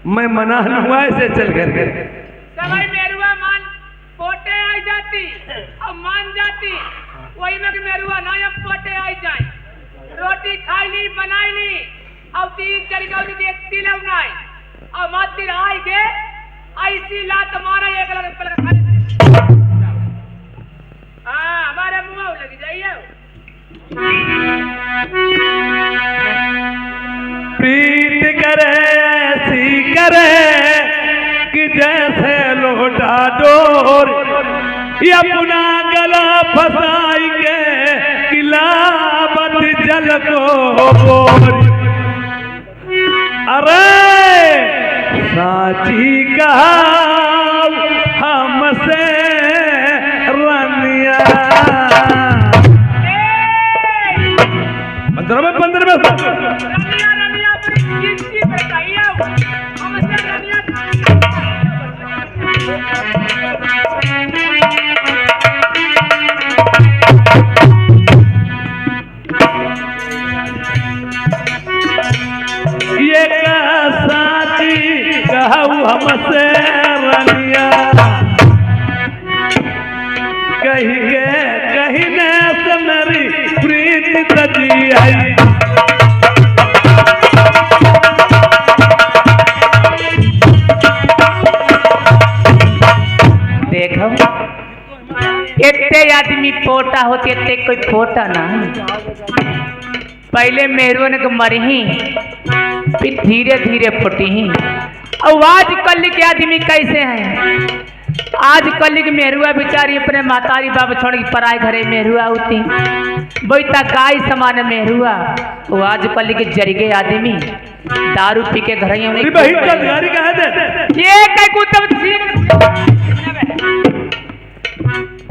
मैं मना लूंगा ऐसे चल करके। सवाई मेहरुआ मान पोटे आई जाती और मान जाती, वही में मेहरुआ ना अब पोटे आई जाए। रोटी खाई ली बनाई ली और 3 तरीका देखती लवनाई और माती आई के ऐसी लात मारा एक लग पलक। हाँ हमारे मुंह लग जाइए। प्रीत करे ऐसी करे कि जैसे लोटा डोर, या पुना गला फसाई के किलावत जल को बोर। अरे साची कहा हमसे रनिया। 15 में रमिया रमिया अपनी गिनती बताइए हमसे रमिया। ये साथी कहू हमसे रनिया, कहीं ने से मेरी प्रीति तजी आई। देखो इतने आदमी पोटा होते इतने कोई पोटा ना। पहले मेहरुआ ने मरी ही फिर धीरे धीरे फुटी ही। और आज कल के आदमी कैसे हैं? आज कल की मेहरुआ बेचारी अपने मातारी बाप छोड़ के पराए घरे मेहरुआ होती बैठा गाय समान मेहरुआ। वो आज कल के जरिगे आदमी दारू पी के घर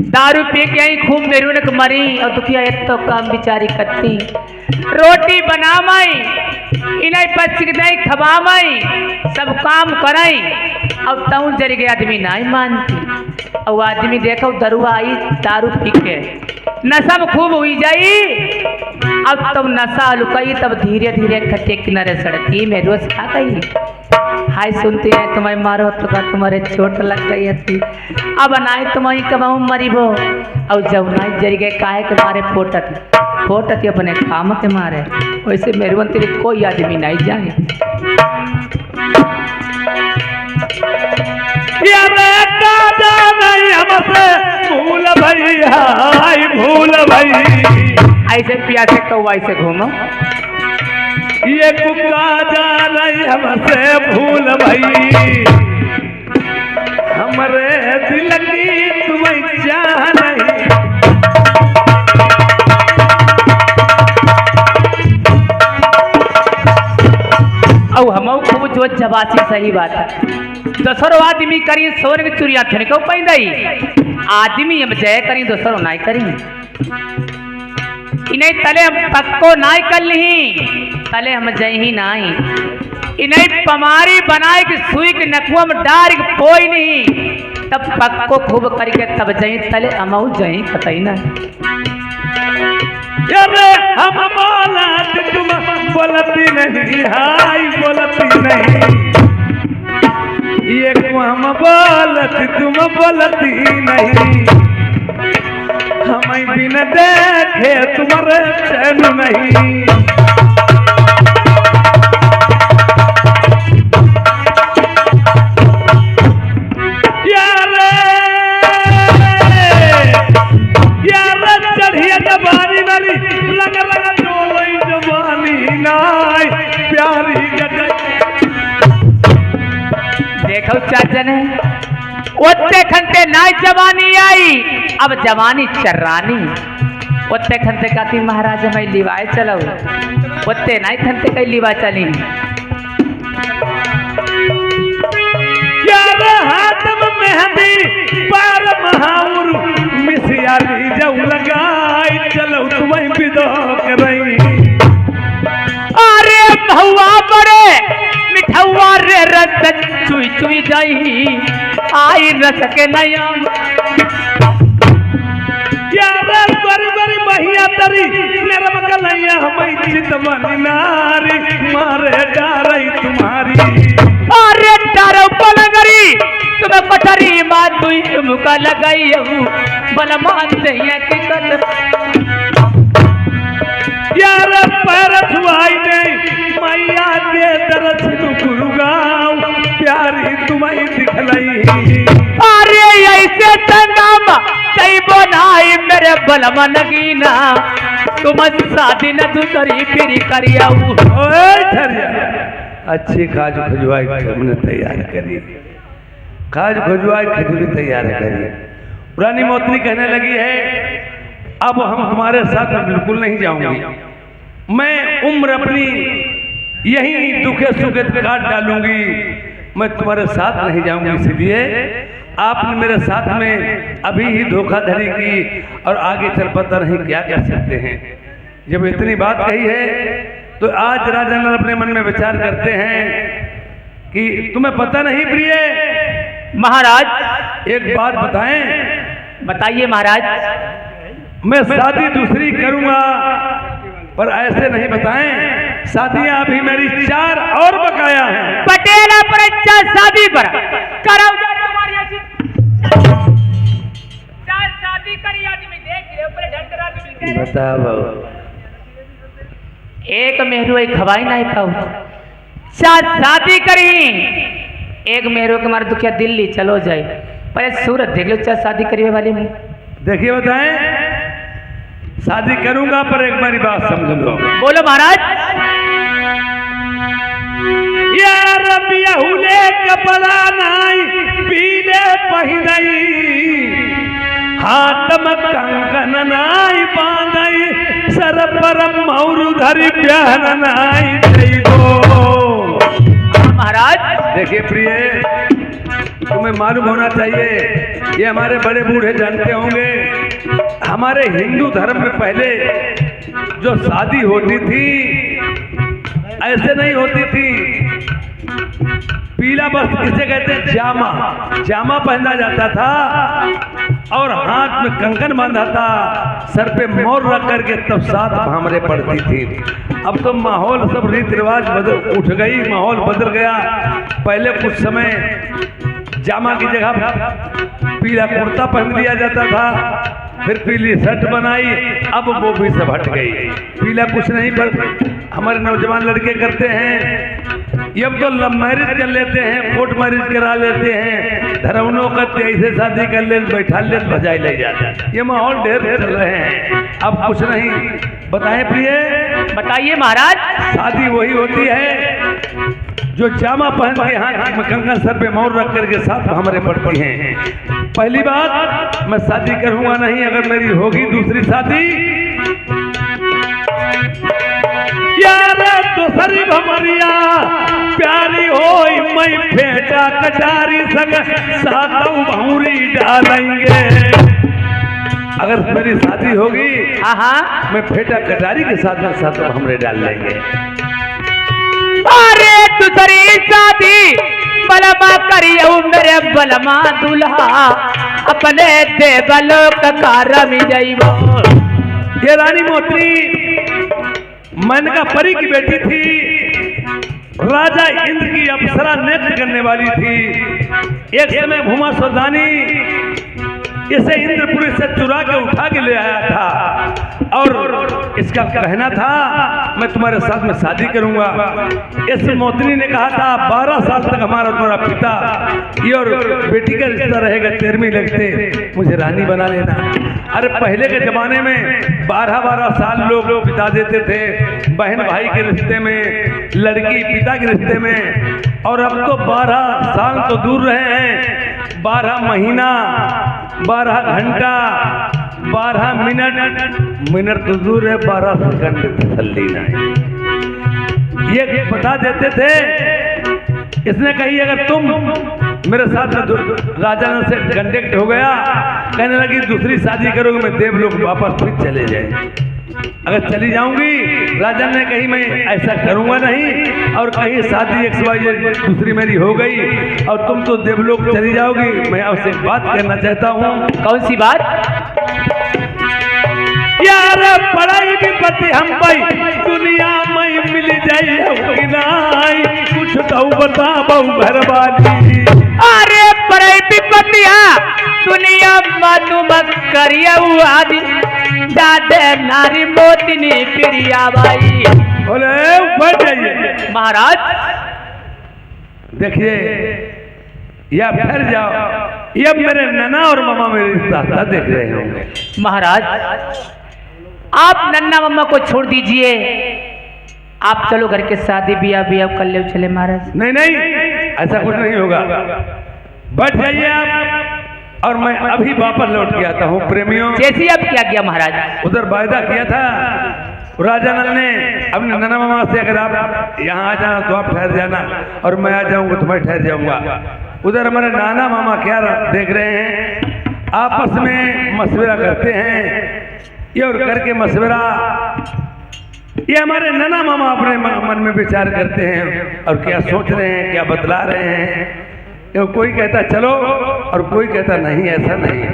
दारू पी के आई खूब मेरू ने मरी और दुखिया तो काम बिचारी करती। रोटी बना माई इन्हें पच्ची नहीं खबा माई सब काम कराई। अब तऊ जरिगे आदमी नहीं मानती। और आदमी देखो दरुआ आई दारू पी के नशा में खूब हुई जाई। अब तब नशा लुकाई तब धीरे धीरे खट्टे किनारे सड़की में रोज खा गई। हाय सुनते हैं तुम्हें मारो तो का तुम्हारे चोट लग गई थी। अब नाई तुम्हारी कमाऊ मरीबो और जब नाई जरिगे काहे के मारे फोटत अपने काम के मारे। वैसे मेहरबान तेरे कोई आदमी नहीं जाए। भूल भई ऐसे प्यासे कौवा ऐसे घूमो। ये कुका जा रही हमसे भूल भई, हमरे दिल की तुम्हें चाह नहीं। और हम खूब जो जबासी सही बात है। दोसरो आदमी करी सोन के चुरिया ठनको पैदई आदमी हम जय करी दोसरो नाई करी। इन्हें तले हम पक्को नाई कर ली तले हम जय ही नाई। इन्हें पमारी बनाए कि सुई के नकुआ में डार के कोई नहीं तब पक्को खूब करके तब जई तले अमाऊ जई कतई ना अरे हम बोलत तुम बोलती नहीं हाय बोलती नहीं ये हम बोलत तुम बोलती नहीं हमें बिन देखे तुम्हारे चैन नहीं देखो चाचन ओते खंते नाई जवानी आई अब जवानी चर्रानी ओते खंते काती महाराज मैं लिवाए चलो ओते नाई खंते कई लिवा चली यार हाथ में मेहंदी पार महाउर मिसियाली जब लगाई चलो तुम्हें विदो कर रही अरे भौआ बड़े मिठौआ रे रस चुई चुई जाई आई रस के नया यार बड़ी बड़ी महिया तरी मेरा मकलैया हमें चितमनी नारी मारे डारई तुम्हारी अरे डारो पलंगरी तुम्हें पटरी मात दुई मुका लगाई बलमान दहिया की कत यार पैर छुआई नहीं मैया के दर्शन गुरुगांव प्यारी तुम्हें दिखलाई अरे ऐसे तंगाम कई बनाई मेरे बलमा लगीना तुम शादी न दूसरी फिर करिया अच्छी खाज खजुआई हमने तैयार करी खाज खजुआई खजूरी तैयार करी पुरानी मोतनी कहने लगी है अब हम तुम्हारे साथ बिल्कुल नहीं जाऊंगी मैं उम्र अपनी यही दुखे सुखे काट डालूंगी मैं तुम्हारे साथ नहीं जाऊंगी इसलिए आपने मेरे साथ में अभी ही धोखाधड़ी की और आगे चल पता नहीं क्या कर सकते हैं जब इतनी बात कही है तो आज राजा नल अपने मन में विचार करते हैं कि तुम्हें पता नहीं प्रिय महाराज एक बात बताएं बताइए महाराज मैं शादी दूसरी करूंगा पर ऐसे नहीं बताएं शादियां अभी मेरी 4 और बकाया हैं पटेला पर अच्छा शादी पर कराओ जा तुम्हारी ऐसी 4 शादी करी आदमी देख ले ऊपर ढंडरा के मिलते बताओ एक मेहरू एक खवाई नहीं पाऊ 4 शादी करी एक मेहरू के मारे दुखिया दिल्ली चलो जाए पहले सूरत देख लो 4 शादी करी वाली में देखिए बताएं शादी करूंगा पर एक बारी बात समझ लो बोलो महाराज यार बियाहुले कपड़ा नाई पीले पहिनई हाथ में कंकन नाई बांधई सर पर मौरू धरी प्यान नाई देगो महाराज देखिए प्रिय तुम्हें मालूम होना चाहिए ये हमारे बड़े बूढ़े जानते होंगे हमारे हिंदू धर्म में पहले जो शादी होती थी ऐसे नहीं होती थी पीला वस्त्र किसे कहते हैं जामा जामा पहना जाता था और हाथ में कंकन बांधा था सर पे मोर रख करके तब 7 भामरे पड़ती थी अब तो माहौल सब रीति रिवाज बदल उठ गई माहौल बदल गया पहले कुछ समय जामा की जगह पीला कुर्ता पहन लिया जाता था फिर पीली शर्ट बनाई अब वो भी सब हट गई पीला कुछ नहीं पर हमारे नौजवान लड़के करते हैं ये अब तो लव मैरिज कर लेते हैं कोर्ट मैरिज करा लेते हैं धरवनों करते ऐसे शादी कर ले बैठा ले बजाई ले जाते ये माहौल ढेर चल रहे हैं अब कुछ नहीं बताएं प्रिय बताइए महाराज शादी वही होती है जो जामा पहन के हाथ में कंकन सर पे मोर रख करके 7 हमारे पड़ती हैं पहली बात मैं शादी करूंगा नहीं अगर मेरी होगी दूसरी शादी यार दूसरी भमरिया प्यारी होई मैं फेटा कटारी संग सातों भौरी डालेंगे अगर मेरी शादी होगी हाँ मैं फेटा कटारी के साथ में सातों भमरे डाल लेंगे अरे दूसरी शादी बलमा करियो मेरे बलमा दुल्हा अपने देवलोक का रमी जइबो। ये रानी मोत्री मेनका परी की बेटी थी, राजा इंद्र की अप्सरा नृत्य करने वाली थी। एक समय भूमा सुरदानी इसे इंद्रपुरी से चुरा के उठा के ले आया था और इसका कहना था मैं तुम्हारे साथ में शादी करूंगा। इस मोतनी ने कहा था 12 साल तक हमारा तुम्हारा पिता ये और बेटी का रिश्ता रहेगा, 13वीं लगते मुझे रानी बना लेना। अरे पहले के जमाने में 12-12 साल लोग बिता देते थे बहन भाई के रिश्ते में, लड़की पिता के रिश्ते में, और अब तो 12 साल तो दूर रहे हैं, 12 महीना, 12 घंटा, 12 मिनट तो दूर है, 12 सेकंड तसल्ली नहीं। ये बता देते थे। इसने कही अगर तुम मेरे साथ में राजा से कंटेक्ट हो गया, कहने लगी दूसरी शादी करोगे मैं देवलोक वापस फिर चले जाए। अगर चली जाऊंगी, राजा ने कही मैं ऐसा करूंगा नहीं, और कहीं शादी XYZ दूसरी मेरी हो गई और तुम तो देवलोक चली जाओगी, मैं आपसे बात करना चाहता हूँ। कौन सी बात? यार पढ़ाई भी पति हम भाई दुनिया में मिल जाए कुछ तो बता बहु घर वाली। अरे पढ़ाई भी पतिया दुनिया मालूम करिया आदि दादे नारी मोतिनी प्रिया भाई। बोले ऊपर जाइए महाराज। देखिए या फिर जाओ, ये मेरे नन्ना और मामा मेरे रिश्ता देख रहे होंगे। महाराज आप नन्ना मम्मा को छोड़ दीजिए, आप चलो घर के शादी बिया कर ले चले महाराज। नहीं नहीं ऐसा कुछ नहीं होगा, बैठ जाइए आप और मैं अभी वापस लौट के आता हूँ। प्रेमियों जैसे अब क्या किया महाराज? उधर वायदा किया था राजा नल ने अपने नन्ना मामा से, अगर आप यहाँ आ जाना तो आप ठहर जाना और मैं आ जाऊंगा तो मैं ठहर जाऊंगा। उधर हमारे नाना मामा क्या देख रहे हैं, आपस में मशवरा करते हैं। ये और करके मशवरा, ये हमारे नन्ना मामा अपने मन में विचार करते हैं और क्या सोच रहे हैं, क्या बतला रहे हैं। कोई कहता चलो और कोई कहता नहीं, ऐसा नहीं।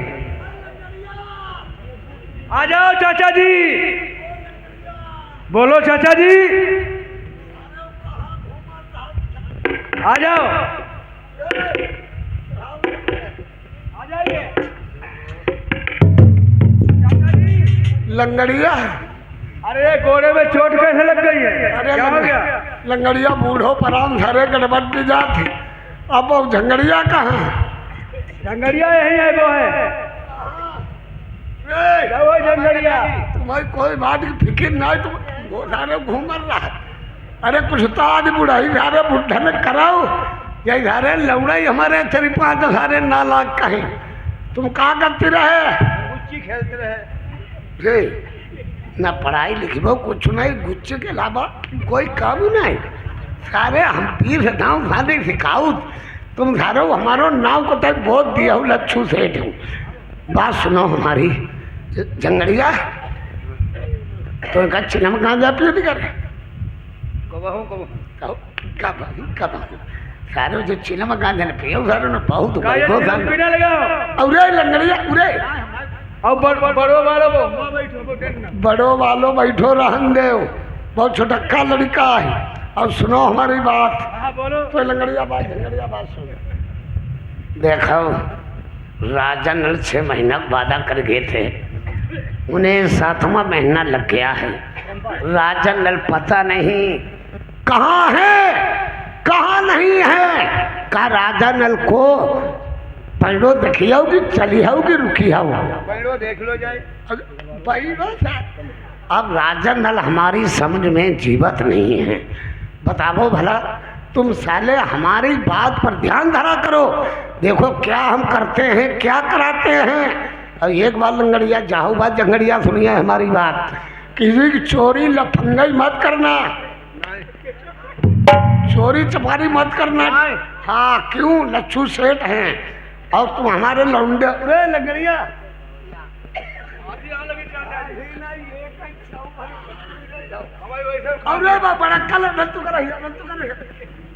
आ जाओ चाचा जी, बोलो चाचा जी, आ जाओ, आ जाइए। लंगड़िया, अरे घोड़े में चोट कैसे लग गई है? अरे क्या हो गया? लंगड़िया बूढ़ो पराम सारे गड़बड़ की जाती, अब वो झंगड़िया कहाँ? झंगड़िया यही है, वो है वो झंगड़िया। तुम्हारी कोई बात की फिक्र नहीं, तुम सारे घूम रहा है। अरे कुछ तो आज बुढ़ाई सारे बुढ़ा में कराओ, यही सारे लौड़ाई हमारे 4-5 सारे नालायक कहे। तुम कहाँ करती रहे? गुच्ची खेलते रहे। ना पढ़ाई लिखबो कुछ नहीं, गुच्चे के अलावा कोई काम नहीं। सारे हम पीर नाम सादे सिखाऊ, तुम सारो हमारो नाम को तक बहुत दिया हूँ, लच्छू सेठ हूँ। बात सुनो हमारी झंगड़िया, तो इनका चिलम कहाँ जा पियो नहीं करे कब सारो जो चिलम कहाँ जाने पियो सारो ने बहुत अरे लंगड़िया उरे अब बड़ो वालो बैठो रहन दे, बहुत छोटक्का लड़का है। अब सुनो हमारी बात। बोलो। तो लंगड़िया बात झंगड़िया बात सुनो। देखो राजा नल 6 महीना वादा कर गए थे, उन्हें 7वां महीना लग गया है। राजा नल पता नहीं कहाँ है, कहाँ नहीं है। का राजा नल को पैरो देखी होगी, चली होगी, रुकी हो, पैरो देख लो जाए। अब राजा नल हमारी समझ में जीवत नहीं है। बताओ भला, तुम साले हमारी बात पर ध्यान धरा करो, देखो क्या हम करते हैं, क्या कराते हैं। और एक बार लंगड़िया जाओ बात झंगड़िया सुनिए हमारी बात, किसी की चोरी लफंगाई मत करना, चोरी चपारी मत करना। हाँ क्यों, लच्छू सेठ हैं और तुम हमारे लौंडे। अरे लंगड़िया अरे बड़ा कल तू कर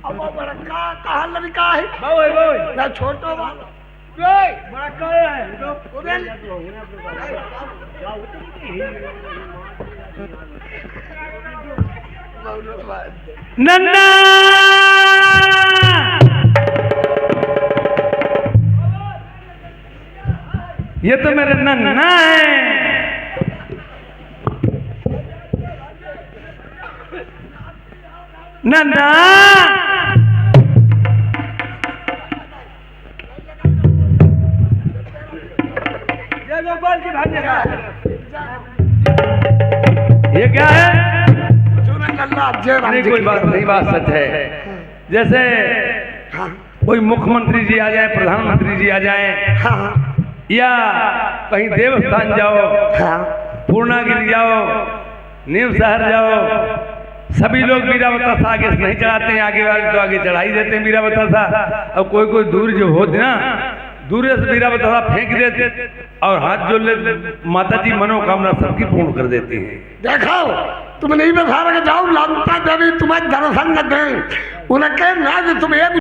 अब वो बड़का कहाँ लड़का है बाबू है बाबू ना छोटो वाला बड़ा क्या है नन्ना ये तो मेरे नन्ना है नन्ना जय गोपाल की भाग्य का ये क्या है सुन लल्ला जय राम नहीं जी कोई की। बात नहीं बात सच है जैसे हाँ कोई मुख्यमंत्री जी आ जाए प्रधानमंत्री जी आ जाए हाँ या कहीं देवस्थान जाओ हाँ पूर्णागिरी जाओ नीम शहर जाओ सभी लोग मीरा बतासा आगे से नहीं चढ़ाते हैं आगे वाले तो आगे चढ़ा ही देते हैं मीरा बतासा अब कोई कोई दूर जो होते ना दूर से मीरा बतासा फेंक देते और हाथ जोड़ ले माता जी मनोकामना सबकी पूर्ण कर देती है देखो तुम नहीं बता रहे जाओ लंका देवी तुम्हें दर्शन न दें उनके नाज तुम एक